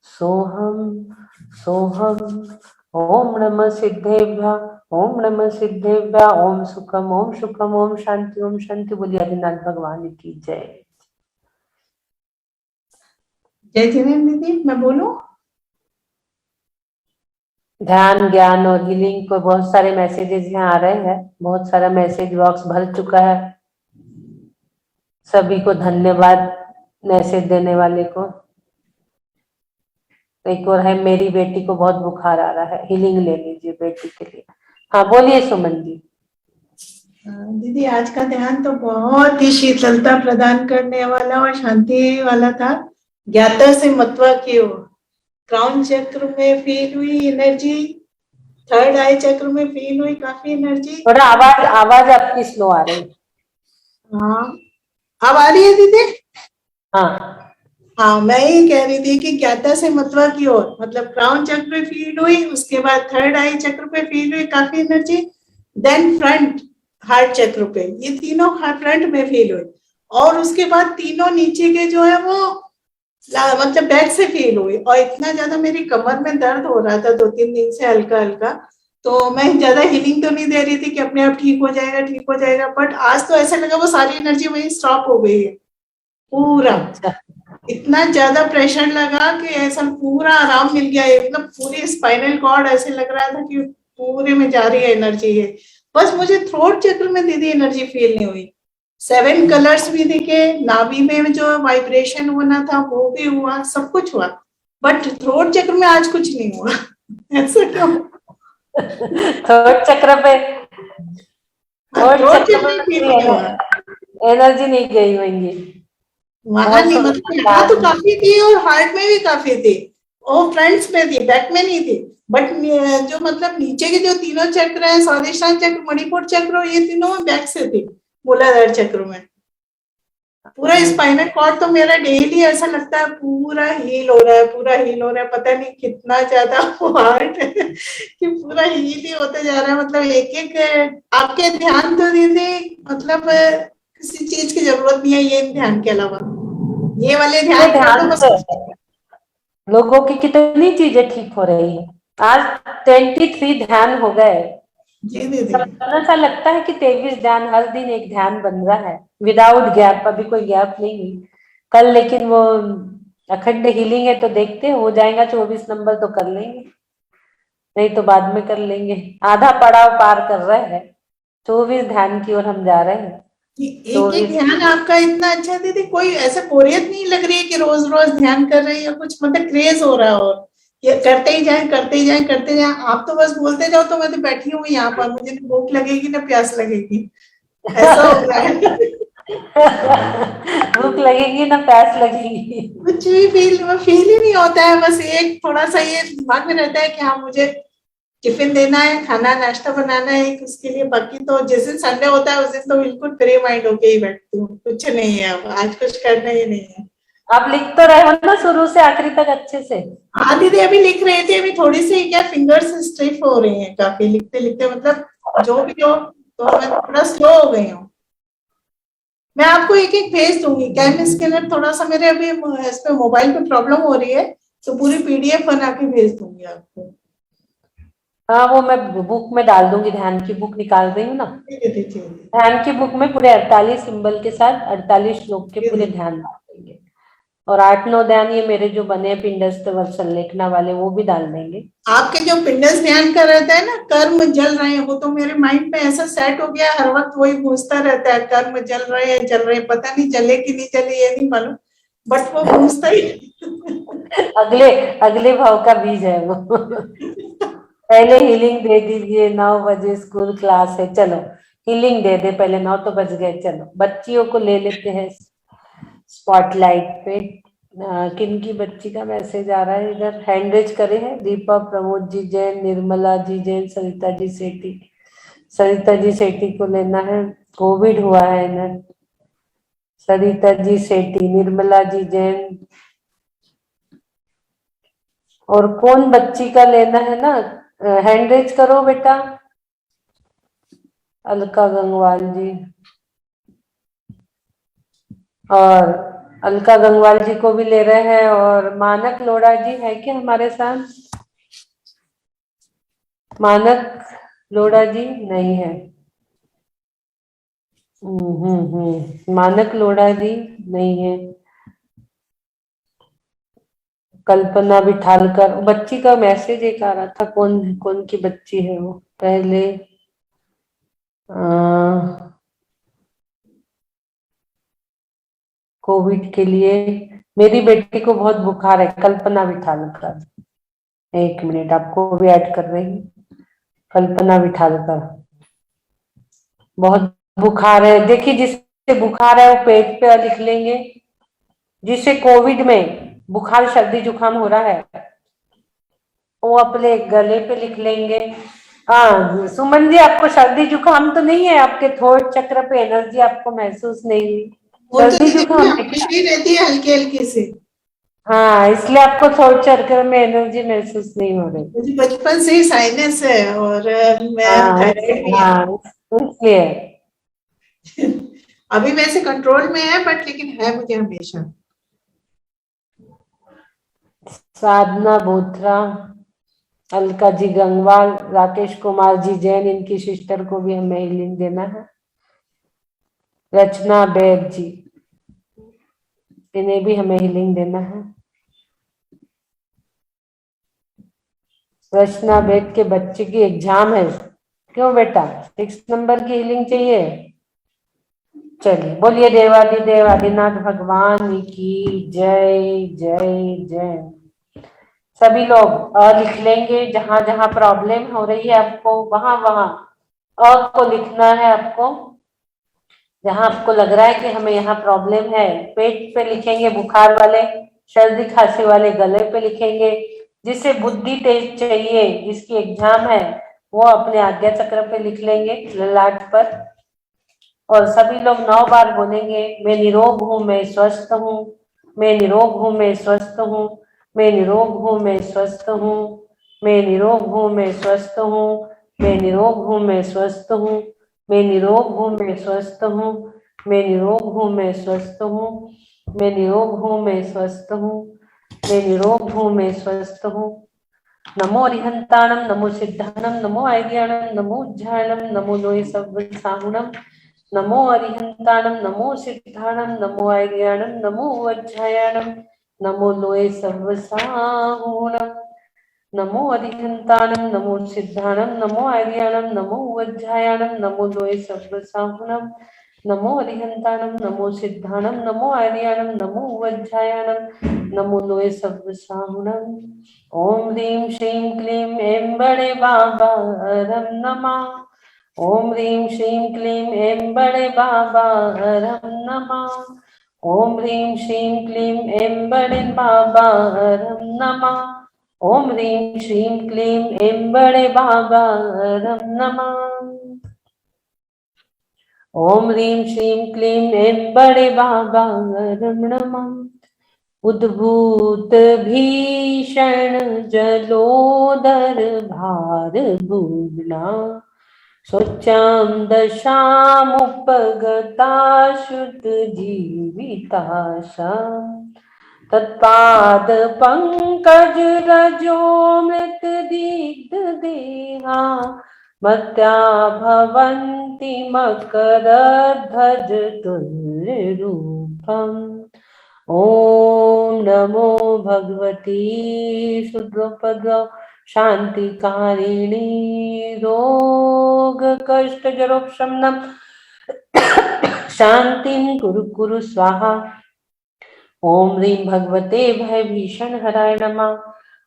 सोहम सोहम। ओम नमः सिद्धेभ्यः, ओम नमः सिद्धेभ्यः। ओम सुखम, ओम सुखम, ओम शांति, ओम शांति। बोलिए आदिनाथ भगवान की जय। जय जिनेन्द्र दीदी, मैं बोलूं? ध्यान, ज्ञान और हीलिंग को बहुत सारे मैसेजेस यहाँ आ रहे हैं, बहुत सारा मैसेज बॉक्स भर चुका है। सभी को धन्यवाद मैसेज देने वाले को। एक और है, मेरी बेटी को बहुत बुखार आ रहा है, हीलिंग ले लीजिए बेटी के लिए। हाँ बोलिए सुमन जी। दीदी, आज का ध्यान तो बहुत ही शीतलता प्रदान करने वाला और शांति वाला था। ज्ञाता से मतवा की ओर, क्राउन चक्र में फील हुई एनर्जी, थर्ड आई चक्र में फील हुई काफी एनर्जी। थोड़ा आवाज आपकी स्लो आ रही है। हाँ, अब आ रही है दीदी? हाँ हाँ, मैं ये कह रही थी कि ज्ञाता से मतवा की ओर, मतलब क्राउन चक्र पे फील हुई, उसके बाद थर्ड आई चक्र पे फील हुई काफी एनर्जी, देन फ्रंट हार्ट चक्र पे, ये तीनों फ्रंट में फील हुई, और उसके बाद तीनों नीचे के जो है वो मतलब बैक से फील हुई। और इतना ज्यादा मेरी कमर में दर्द हो रहा था 2-3 दिन से हल्का हल्का, तो मैं ज्यादा हीलिंग तो नहीं दे रही थी कि अपने आप ठीक हो जाएगा, ठीक हो जाएगा, बट आज तो ऐसा लगा वो सारी एनर्जी वही स्टॉप हो गई है पूरा। इतना ज्यादा प्रेशर लगा कि ऐसा पूरा आराम मिल गया, एकदम पूरी स्पाइनल कॉर्ड ऐसे लग रहा था कि पूरे में जा रही है एनर्जी है। बस मुझे थ्रोट चक्र में दीदी एनर्जी फील नहीं हुई। 7 कलर्स भी दिखे, नाभि में जो वाइब्रेशन होना था वो भी हुआ, सब कुछ हुआ, बट थ्रोट चक्र में आज कुछ नहीं हुआ। ऐसा क्यों? थर्ड चक्र पे, थ्रोट चक्र में फील नहीं हुआ, एनर्जी नहीं गई होंगी वहां नहीं, मतलब यहाँ तो काफी थी और हार्ट में भी काफी थी, वो फ्रंट्स में थी, बैक में नहीं थी, बट जो मतलब नीचे के जो तीनों चक्र है, स्वादिष्टान चक्र, मणिपुर चक्र, ये तीनों बैक से थी, मूलाधार चक्र में। पूरा स्पाइनल कॉर्ड तो मेरा डेली ऐसा लगता है पूरा हील हो रहा है, पूरा हील हो रहा है, पता नहीं कितना ज्यादा हार्ट है कि पूरा हील ही होते जा रहा है। मतलब एक एक आपके ध्यान तो दीदी, मतलब किसी चीज की जरूरत नहीं है ये ध्यान के अलावा, ये वाले ये ध्यान कर दो ध्यान बस। से लोगों की कितनी चीजें ठीक हो रही है। आज 23 ध्यान हो गए। जी दीदी। सब ऐसा लगता है कि 23 ध्यान, हर दिन एक ध्यान बन रहा है विदाउट गैप। अभी कोई गैप नहीं हुई कल, लेकिन वो अखंड हीलिंग है तो देखते हैं, हो जाएगा 24 नंबर तो कर लेंगे, नहीं तो बाद में कर लेंगे। आधा पड़ाव पार कर रहे हैं, 24 ध्यान की ओर हम जा रहे हैं। एक एक 24 ध्यान आपका इतना अच्छा है दीदी, कोई ऐसा बोरियत नहीं लग रही है कि रोज रोज ध्यान कर रहे हैं या कुछ, मतलब क्रेज हो रहा हो, ये करते ही जाए करते ही जाए करते जाए। आप तो बस बोलते जाओ, तो मैं तो बैठी हूँ यहाँ पर, मुझे ना भूख लगेगी ना प्यास लगेगी, ऐसा हो रहा है। भूख लगेगी ना प्यास लगेगी। कुछ भी फील ही नहीं होता है, बस एक थोड़ा सा ये दिमाग में रहता है कि हाँ मुझे टिफिन देना है, खाना नाश्ता बनाना है उसके लिए। बाकी तो जिस दिन संडे होता है उस दिन तो बिल्कुल फ्री माइंड होके ही बैठती हूँ, कुछ नहीं है, अब आज कुछ करना ही नहीं है। आप लिख तो रहे हो ना शुरू से आखिरी तक अच्छे से? हाँ दीदी, अभी लिख रहे थे, अभी थोड़ी सी क्या फिंगर्स स्टिफ हो रही हैं काफी लिखते लिखते, मतलब जो भी हो, तो मैं थोड़ा स्लो हो गई हूँ। मैं आपको एक एक भेज दूंगी कैम स्कैनर, थोड़ा सा मेरे अभी इस पे मोबाइल पे प्रॉब्लम हो रही है, तो पूरी पीडीएफ बना के भेज दूंगी आपको। हाँ, वो मैं बुक में डाल दूंगी, ध्यान की बुक निकाल रही हूँ ना। ठीक है ठीक है। ध्यान की बुक में पूरे 48 सिंबल के साथ 48 श्लोक के पूरे ध्यान डाल देंगे, और 8-9 ध्यान ये मेरे जो बने पिंडस्थ संलेखना वाले वो भी डाल देंगे। आपके जो पिंडस ध्यान का रहता है ना, कर्म जल रहे हैं, वो तो मेरे माइंड में ऐसा सेट हो गया, हर वक्त वही गूंजता रहता है, कर्म जल रहे हैं जल रहे हैं, पता नहीं जले कि नहीं जले ये नहीं मालूम, बट वो गूंजता ही। अगले अगले भाव का बीज है वो। पहले हीलिंग दे दीजिए, 9 बजे स्कूल क्लास है, चलो हीलिंग दे दे पहले, 9 तो बज गए, चलो बच्चियों को ले लेते हैं स्पॉटलाइट पे। किन की बच्ची का मैसेज आ रहा है इधर? हैंड रेज करे हैं दीपा, प्रमोद जी जैन, निर्मला जी जैन, सरिता जी सेठी। सरिता जी सेठी को लेना है, कोविड हुआ है इन्हें। सरिता जी सेठी, निर्मला जी जैन, और कौन बच्ची का लेना है ना, हैंड रेज करो बेटा। अलका गंगवाल जी, और अलका गंगवाल जी को भी ले रहे हैं, और मानक लोढ़ा जी है क्या हमारे साथ? मानक लोढ़ा जी नहीं है। मानक लोढ़ा जी नहीं है। कल्पना बिठालकर, बच्ची का मैसेज एक आ रहा था, कौन की बच्ची है वो? पहले कोविड के लिए मेरी बेटी को बहुत बुखार है, कल्पना बिठालकर। एक मिनट, आपको भी ऐड कर रही हूँ। कल्पना बिठालकर, बहुत बुखार है। देखिए जिससे बुखार है वो पेट पे लिख लेंगे, जिसे कोविड में बुखार सर्दी जुकाम हो रहा है वो अपने गले पे लिख लेंगे। हाँ सुमन जी, आपको सर्दी जुकाम तो नहीं है? आपके थ्रोट चक्र पे एनर्जी आपको महसूस नहीं हुई? वो तो सर्दी दीदी मुझे जुकाम है क्या? हमेशा ही रहती है हल्की हल्की से, हाँ, इसलिए आपको थ्रोट चक्र में एनर्जी महसूस नहीं हो रही। मुझे बचपन से ही साइनस है, और मैं हाँ थायराइड भी है। हाँ, इसलिए अभी वैसे कंट्रोल में है, बट लेकिन है मुझे हमेशा। साधना बोथरा, अलका जी गंगवाल, राकेश कुमार जी जैन, इनकी सिस्टर को भी हमें हीलिंग देना है। रचना बैग जी, इन्हें भी हमें हीलिंग देना है। रचना बैग के बच्चे की एग्जाम है, क्यों बेटा 6 नंबर की हीलिंग चाहिए? चलिए बोलिए देवादिदेव आदिनाथ भगवान की जय जय जय। सभी लोग लिख लेंगे, जहां जहां प्रॉब्लम हो रही है आपको वहां वहां को लिखना है आपको। जहां आपको लग रहा है कि हमें यहाँ प्रॉब्लम है, पेट पे लिखेंगे, बुखार वाले, सर्दी खांसी वाले गले पे लिखेंगे। जिसे बुद्धि तेज चाहिए, जिसकी एग्जाम है, वो अपने आज्ञा चक्र पे लिख लेंगे, ललाट पर। और सभी लोग 9 बार बोलेंगे, मैं निरोग हूँ, मैं स्वस्थ हूँ, मैं निरोग हूँ, मैं स्वस्थ हूँ, मैं निरोग हूँ, मैं स्वस्थ हूँ, मैं निरोग हूँ, मैं स्वस्थ हूँ, मैं निरोग हूँ, मैं स्वस्थ हूँ, मैं निरोग हूँ, मैं स्वस्थ हूँ, मैं निरोग हूँ, मैं स्वस्थ हूँ, मैं निरोग हूँ, मैं स्वस्थ हूँ, मैं निरोग हूँ, मैं स्वस्थ हूँ। नमो अरिहंताणं, नमो सिद्धाणं, नमो आयज्ञाणं, नमो उज्जायणं, नमो लोय सव्वसाहुणं, नमो अरिहंताणं, नमो सिद्धाणं, नमो आयज्ञाणं, नमो वज्रायणं, नमो लोय सव्वसाहुणं, नमो अरिहंताणं, नमो सिद्धाणं, नमो आयज्ञाणं, नमो वज्रायणं, नमो लोय सव्वसाहुणं, नमो अरिहंताणं, नमो सिद्धाणं, नमो आयज्ञाणं, नमो वज्रायणं, नमो लोय सव्वसाहुणं। ओम ह्रीं श्रीं क्लीं ऐं बड़े बाबा हरं नमः। ओम ह्रीं श्रीं क्लीं ऐं बड़े बाबा हरं नमः। ओम ह्रीं श्रीं क्लीं ऐं बड़े बाबा हरं नमः। ओम ह्रीं श्रीं क्लीं ऐं बड़े बाबा हरं नमः। ओम ह्रीं श्रीं क्लीं ऐं बड़े बाबा हरं नमः। उद्भूत भीषण जलोदर भार भूम्ना शोच्यां दशामुपगता शुद्ध जीविताशा तत्पाद पंकज रजो मृत दीप्त देहा मत्या भवन्ति मकरध्वज तुल्य रूपम्। ओम नमो भगवती सुद्रोपद्र शांतिकारिणी रोग कष्ट जरोक्षमनम शांतिं कुरु कुरु स्वाहा। ओम ह्रीं भगवते भय भीषण हराय नमः।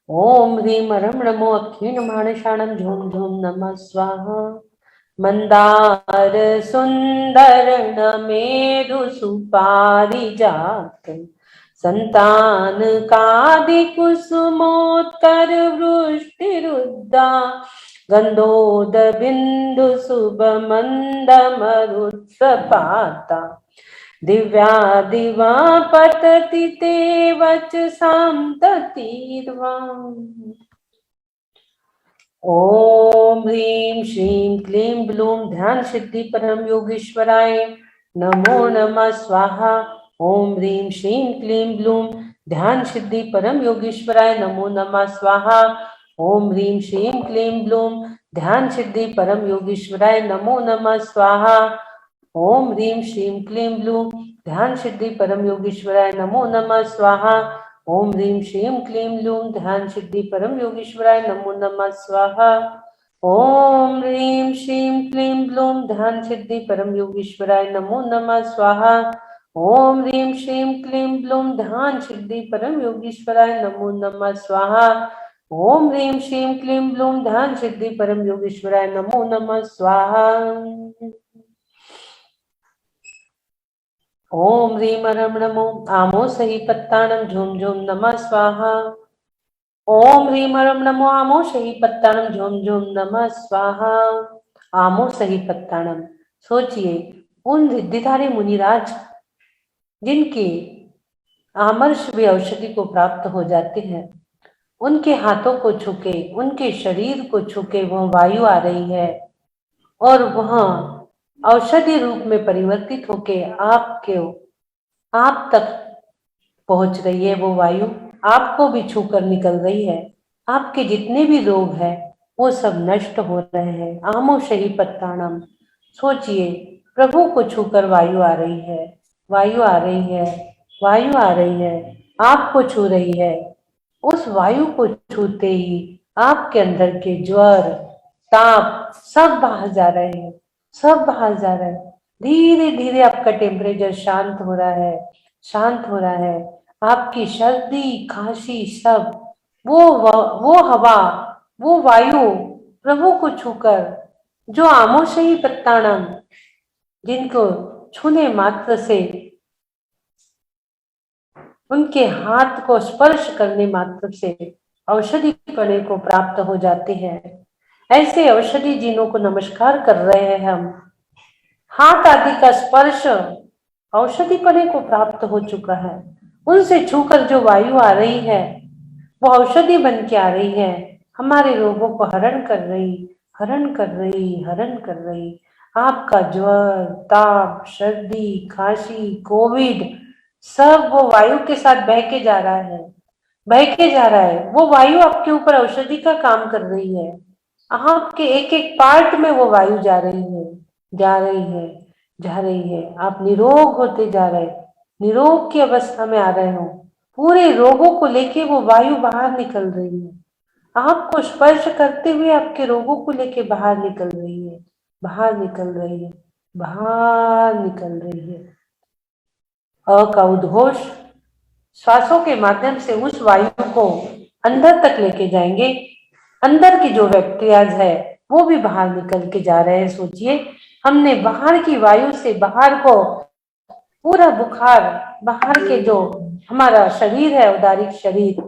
ओम ह्रीं रम नमो अक्षीण मानषाणं झूम झूम नमः स्वाहा। मंदार सुंदर नमेरु सुपारिजात संतान कादि कुसुमोत्तर वृष्टिरुद्दा गंधोद बिंदु शुभ मंद मरुत्सपाता दिव्या दिवा पतति ते वचसां ततीर्वाम्। ओम ह्रीं श्रीं क्लीं ब्लूं ध्यान सिद्धि परम योगीश्वराय नमो नमः स्वाहा। ओम ह्रीं श्रीं क्लीं ब्लूं ध्यान सिद्धि परम योगीश्वराय नमो नमः स्वाहा। ओम ह्रीं श्रीं क्लीं ब्लूं ध्यान सिद्धि परम योगीश्वराय नमो नमः स्वाहा। ओम ह्रीं श्रीं क्लीं ब्लूं ध्यान सिद्धि परम योगीश्वराय नमो नमः स्वाहा। ओम ह्रीं श्रीं क्लीं ब्लूं ध्यान सिद्धि परम योगीश्वराय नमो नमः स्वाहा। ओम ह्रीं श्रीं क्लीं ब्लूं ध्यान सिद्धि परम योगीश्वराय नमो नमः स्वाहा। ओम ह्रीं श्रीं क्लीं ब्लूं ध्यान सिद्धि परम योगीश्वराय नमो नमः स्वाहा। ओम ह्रीं श्रीं क्लीं ब्लूं ध्यान सिद्धि परम योगीश्वराय नमो नमः स्वाहा। ओम ह्रीं रम नमो आमो सही पत्ताणं झूम झूम नमः स्वाहा। ओम ह्रीं रम नमो आमो सही पत्ताणं झूम झूम नमः स्वाहा। आमो सही पत्ताणं, सोचिए उन रिद्धिधारी मुनिराज जिनके आमर्ष भी औषधि को प्राप्त हो जाते हैं, उनके हाथों को छूके, उनके शरीर को छूके वह वायु आ रही है और वह औषधि रूप में परिवर्तित होके आप तक पहुंच रही है। वो वायु आपको भी छूकर निकल रही है। आपके जितने भी रोग हैं वो सब नष्ट हो रहे हैं। आमो सही पत्ताणम, सोचिए प्रभु को छूकर वायु आ रही है, वायु आ रही है, वायु आ रही है, आपको छू रही है। उस वायु को छूते ही आपके अंदर के ज्वर ताप सब बाहर जा रहे हैं, सब बाहर जा रहे हैं। धीरे धीरे आपका टेम्परेचर शांत हो रहा है, शांत हो रहा है। आपकी सर्दी खांसी सब वो हवा, वो वायु प्रभु को छूकर, जो आमोषही पत्ताणम, जिनको छूने मात्र से, उनके हाथ को स्पर्श करने मात्र से औषधि कणे को प्राप्त हो जाते हैं। ऐसे औषधि जिनों को नमस्कार कर रहे हैं हाथ आदि का स्पर्श औषधिपने को प्राप्त हो चुका है। उनसे छूकर जो वायु आ रही है वो औषधि बन के आ रही है, हमारे रोगों को हरण कर रही, हरण कर रही, हरण कर रही। आपका ज्वर, ताप, सर्दी, खांसी, कोविड सब वो वायु के साथ बह के जा रहा है, बह के जा रहा है। वो वायु आपके ऊपर औषधि का काम कर रही है। आपके एक एक पार्ट में वो वायु जा रही है, जा रही है, जा रही है। आप निरोग होते जा रहे, निरोग की अवस्था में आ रहे हो। पूरे रोगों को लेके वो वायु बाहर निकल रही है। आपको स्पर्श करते हुए आपके रोगों को लेके बाहर निकल रही है, बाहर निकल रही है, बाहर निकल रही है। अ का उद्घोष श्वासों के माध्यम से उस वायु को अंदर तक लेके जाएंगे। अंदर की जो बैक्टीरियाज है वो भी बाहर निकल के जा रहे हैं। सोचिए, हमने बाहर की वायु से बाहर को पूरा बुखार, बाहर के जो हमारा शरीर है, उदारिक शरीर,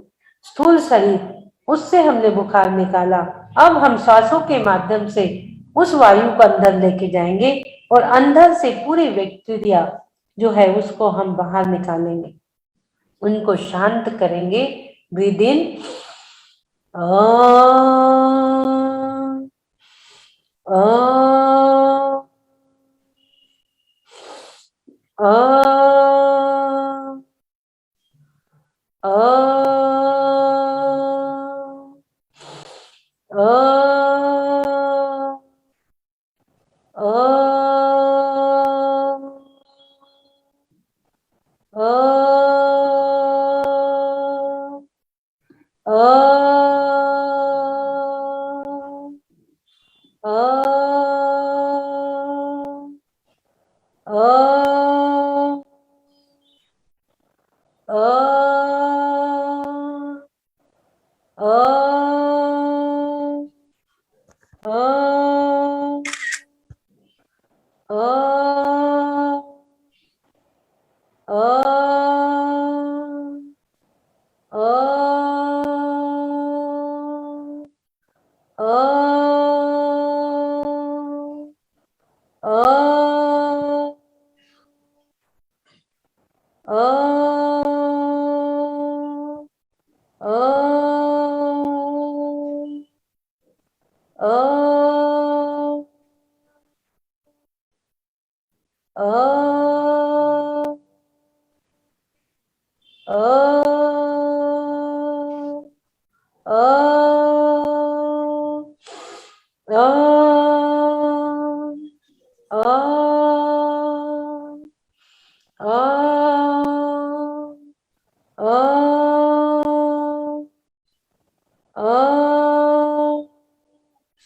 स्थूल शरीर, उससे हमने बुखार निकाला। अब हम श्वासों के माध्यम से उस वायु को अंदर लेके जाएंगे और अंदर से पूरी बैक्टीरिया जो है उसको हम बाहर निकालेंगे, उनको शांत करेंगे। ब्रीद इन,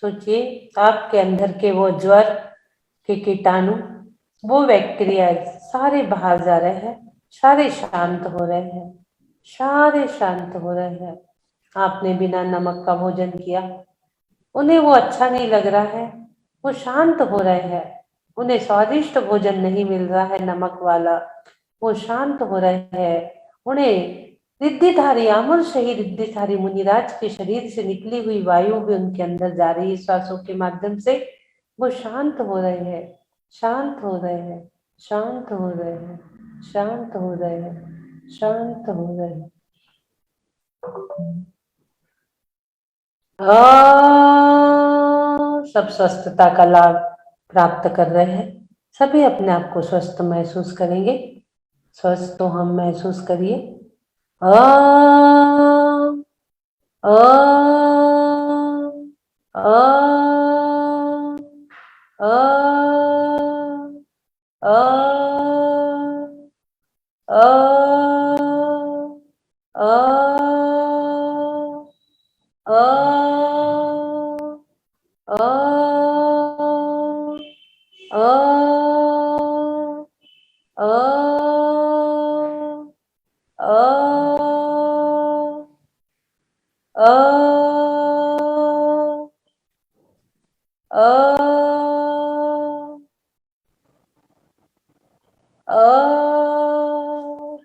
सोचिए, आपके अंदर के वो ज्वर के कीटाणु, वो बैक्टीरिया सारे बाहर जा रहे हैं, सारे शांत हो रहे हैं, सारे शांत हो रहे हैं। आपने बिना नमक का भोजन किया, उन्हें वो अच्छा नहीं लग रहा है, वो शांत हो रहे हैं। उन्हें स्वादिष्ट भोजन नहीं मिल रहा है नमक वाला, वो शांत हो रहे हैं। उन्हें रिद्धिधारी, अमर शही रिद्धिधारी मुनिराज के शरीर से निकली हुई वायु भी उनके अंदर जा रही है श्वासों के माध्यम से। वो शांत हो रहे हैं, शांत हो रहे हैं, शांत हो रहे हैं, शांत हो रहे हैं, शांत हो रहे हैं। सब स्वस्थता का लाभ प्राप्त कर रहे हैं। सभी अपने आप को स्वस्थ महसूस करेंगे। स्वस्थ तो हम महसूस करिए। आ आ आ आ आ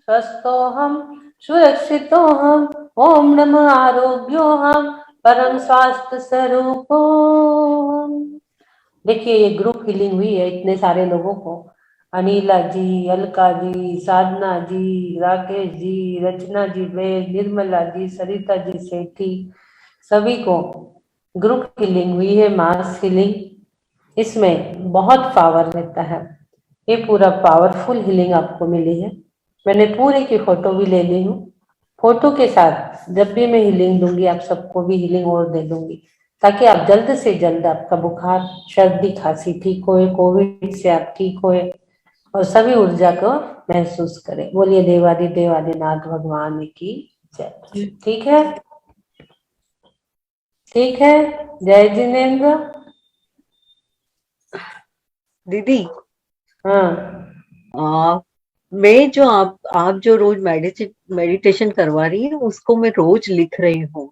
स्वस्थोहम सुरक्षितोहम ओम नमः आरोग्योहम परम स्वास्थ्य स्वरूपोहम। देखिए ये ग्रुप हीलिंग हुई है इतने सारे लोगों को, अनिला जी, अलका जी, साधना जी, राकेश जी, रचना जी, निर्मला जी, सरिता जी सेठी, सभी को ग्रुप हीलिंग हुई है, मास हीलिंग। इसमें बहुत पावर रहता है, ये पूरा पावरफुल हीलिंग आपको मिली है। मैंने पूरी की फोटो भी ले ली हूँ, फोटो के साथ जब भी मैं हीलिंग दूंगी आप सबको भी हीलिंग और दे दूंगी, ताकि आप जल्द से जल्द आपका बुखार, सर्दी, खांसी ठीक होए, कोविड से आप ठीक होए और सभी ऊर्जा को महसूस करें। बोलिए देवादिदेव आदिनाथ भगवान की जय। ठीक है, ठीक है। जय जिनेन्द्र। दीदी हाँ मैं जो आप जो रोज मेडिटेशन करवा रही है उसको मैं रोज लिख रही हूँ,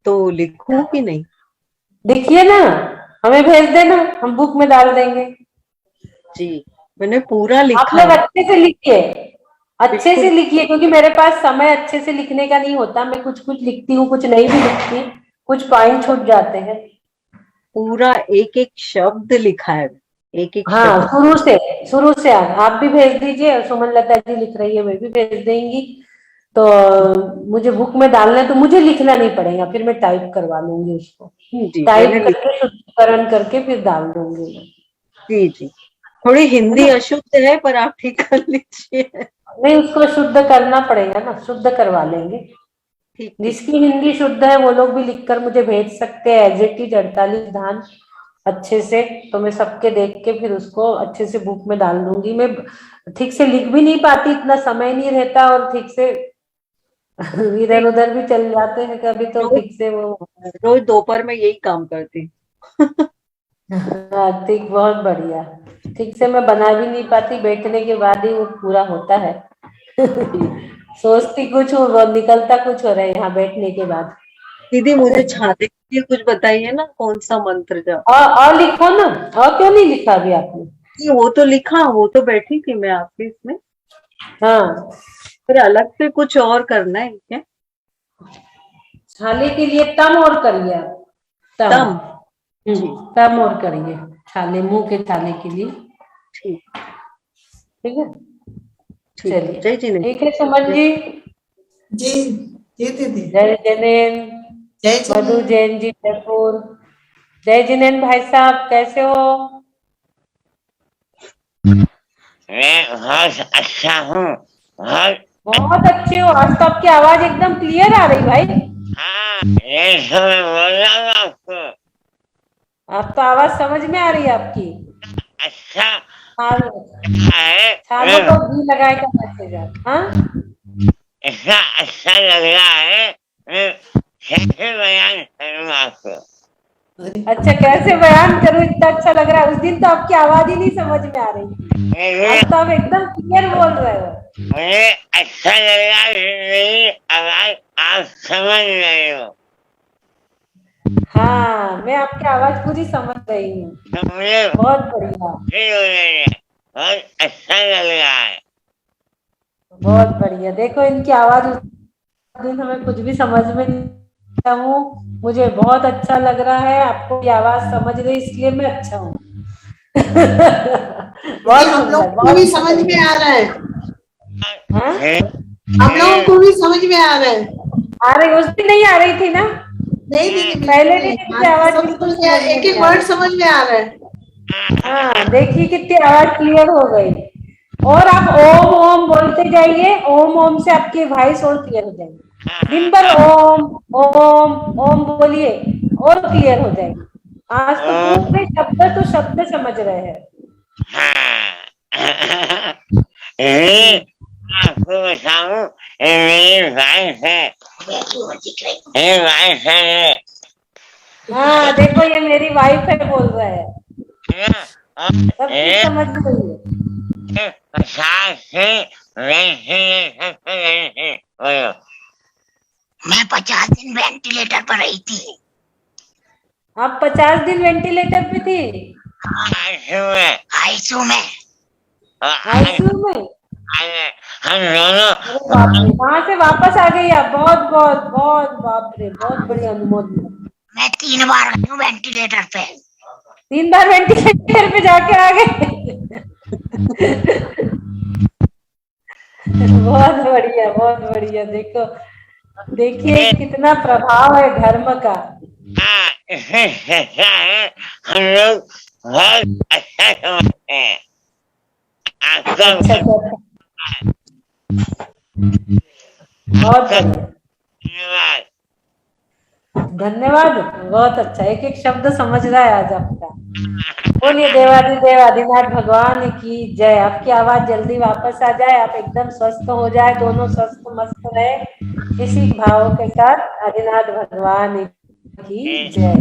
तो लिखूं कि नहीं? देखिए ना, हमें भेज देना, हम बुक में डाल देंगे। जी मैंने पूरा आप लिखा लोग है। अच्छे से लिखिए, अच्छे से बिल्कुल लिखिए, क्योंकि मेरे पास समय अच्छे से लिखने का नहीं होता, मैं कुछ कुछ लिखती हूँ, कुछ नहीं भी लिखती, कुछ पॉइंट छूट जाते हैं। पूरा एक एक शब्द लिखा है, एक एक हाँ, शब्द। शुरू से आप भी भेज दीजिए, और सुमन लता जी लिख रही है, मैं भी भेज देंगी। तो मुझे बुक में डालना है तो मुझे लिखना नहीं पड़ेगा, फिर मैं टाइप करवा लूंगी उसको, जी टाइप मैंने करके शुद्धिकरण करके फिर डाल दूंगी मैं। जी जी थोड़ी है हिंदी ना? अशुद्ध है पर आप ठीक कर लीजिए। नहीं, उसको शुद्ध करना पड़ेगा ना, शुद्ध करवा लेंगे। ठीक ठीक। जिसकी हिंदी शुद्ध है वो लोग भी लिखकर मुझे भेज सकते हैं, एज इट इज 48 धान अच्छे से, तो मैं सबके देख के फिर उसको अच्छे से बुक में डाल दूंगी। मैं ठीक से लिख भी नहीं पाती, इतना समय नहीं रहता, और ठीक से इधर ठीक उधर भी चल जाते हैं कभी, तो रोज ठीक से वो रोज दोपहर में यही काम करती हूँ। हाँ, ठीक, बहुत बढ़िया। ठीक से मैं बना भी नहीं पाती, बैठने के बाद ही वो पूरा होता है। जी सोचती कुछ हूँ, वो निकलता कुछ हो रहा है यहाँ बैठने के बाद। दीदी मुझे छाते के लिए कुछ बताइए ना, कौन सा मंत्र जाप? और लिखो ना, और क्यों नहीं लिखा अभी आपने? जी वो तो लिखा, वो तो बैठी थी मैं आपके इसमें, हाँ, फिर अलग से कुछ और करना है क्या? छाले के लिए तम और करिए आप, तम। जी तम और करिए, छाले, मुंह के छाले के लिए। ठीक ठीक है, ठीक है। चलिए, जय जी ने। ठीक है सुमन जी। जी जी दीदी। जय जैन, जय मधु जी। जैन जी जयपुर। जय जिनेन भाई साहब, कैसे हो? मैं बहुत अच्छा हूँ। बहुत अच्छे हो, आज तो आपकी आवाज एकदम क्लियर आ रही भाई। हाँ, ये तो मैं बोल रहा हूँ आपको। आप तो आवाज समझ में आ रही है आपकी। अच्छा छाल- है, छालों को घी लगाए का मैसेज है। हाँ, इतना अच्छा लग रहा है, मैं कैसे बयान करूँ आपको। अच्छा, कैसे बयान करूं, इतना अच्छा लग रहा है। उस दिन तो आपकी आवाज ही नहीं समझ में आ रही थी, आज मुझे तो आप एकदम क्लियर बोल रहे हो। मुझे अच्छा लग रहा है, मेरी आवाज आप समझ रहे हो, हाँ, मैं आपकी आवाज पूरी समझ रही हूँ। तो मुझे बहुत बढ़िया, खुशी हो रही है, बहुत अच्छा लग रहा है। बहुत बढ़िया। देखो इनकी आवाज, उस दिन हमें कुछ भी समझ में नहीं हूँ, मुझे बहुत अच्छा लग रहा है, आपको ये आवाज समझ रही, इसलिए मैं अच्छा हूँ। दीदी बहुत हम लोग सुंदर, को बहुत भी समझ में सुंदर। आ रहा है, हाँ? हम लोगों को भी समझ में आ रहा है। आ रही, उस दिन नहीं आ रही थी ना, नहीं दीदी बिल्कुल पहले नहीं, दिन इनकी आज तो आवाज सब बिल्कुल समझ में समझ में एक नहीं एक आ वर्ड रही। समझ में आ रहा है। हाँ, देखिए कितनी आवाज क्लियर हो गई। और आप ओम ओम बोलते जाइए, ओम ओम से आपकी वॉइस और क्लियर हो जाएगी। दिन भर ओम ओम ओम बोलिए और क्लियर हो जाएगी। आज तो पूरे शब्द तो शब्द समझ रहे हैं। ये आपको बताऊं, ये मेरी वाइफ है, ये वाइफ है ये। हाँ, देखो ये मेरी वाइफ है बोल रहा है, है ना? और सब चीज ये समझ रही है। 50 से वेंटिलेटर पे गई थी, बोलो। मैं 50 दिन वेंटिलेटर पर रही थी। आप 50 दिन वेंटिलेटर पे थी, आईसीयू में, आईसीयू में। और आईसीयू में। हम दोनों अरे बाप रे, कहाँ से वापस आ गई आप? बहुत बहुत बहुत, बाप रे, बहुत बढ़िया अनुमोदन। मैं 3 बार गई हूँ वेंटिलेटर पे। 3 बार वेंटिलेटर पे जाके आ गए। बहुत बढ़िया, बहुत बढ़िया। देखो, देखिए कितना प्रभाव है धर्म का। हाँ, इससे अच्छा है हम लोग बहुत अच्छा समझते हैं। आपका अच्छा अच्छा, बहुत बढ़िया, धन्यवाद। धन्यवाद। बहुत अच्छा, एक एक शब्द समझ रहा है आज आपका। बोलिए देवाधिदेव आदिनाथ भगवान की जय। आपकी आवाज जल्दी वापस आ जाए, आप एकदम स्वस्थ हो जाए, दोनों स्वस्थ मस्त रहे, इसी भाव के साथ आदिनाथ भगवान की जय।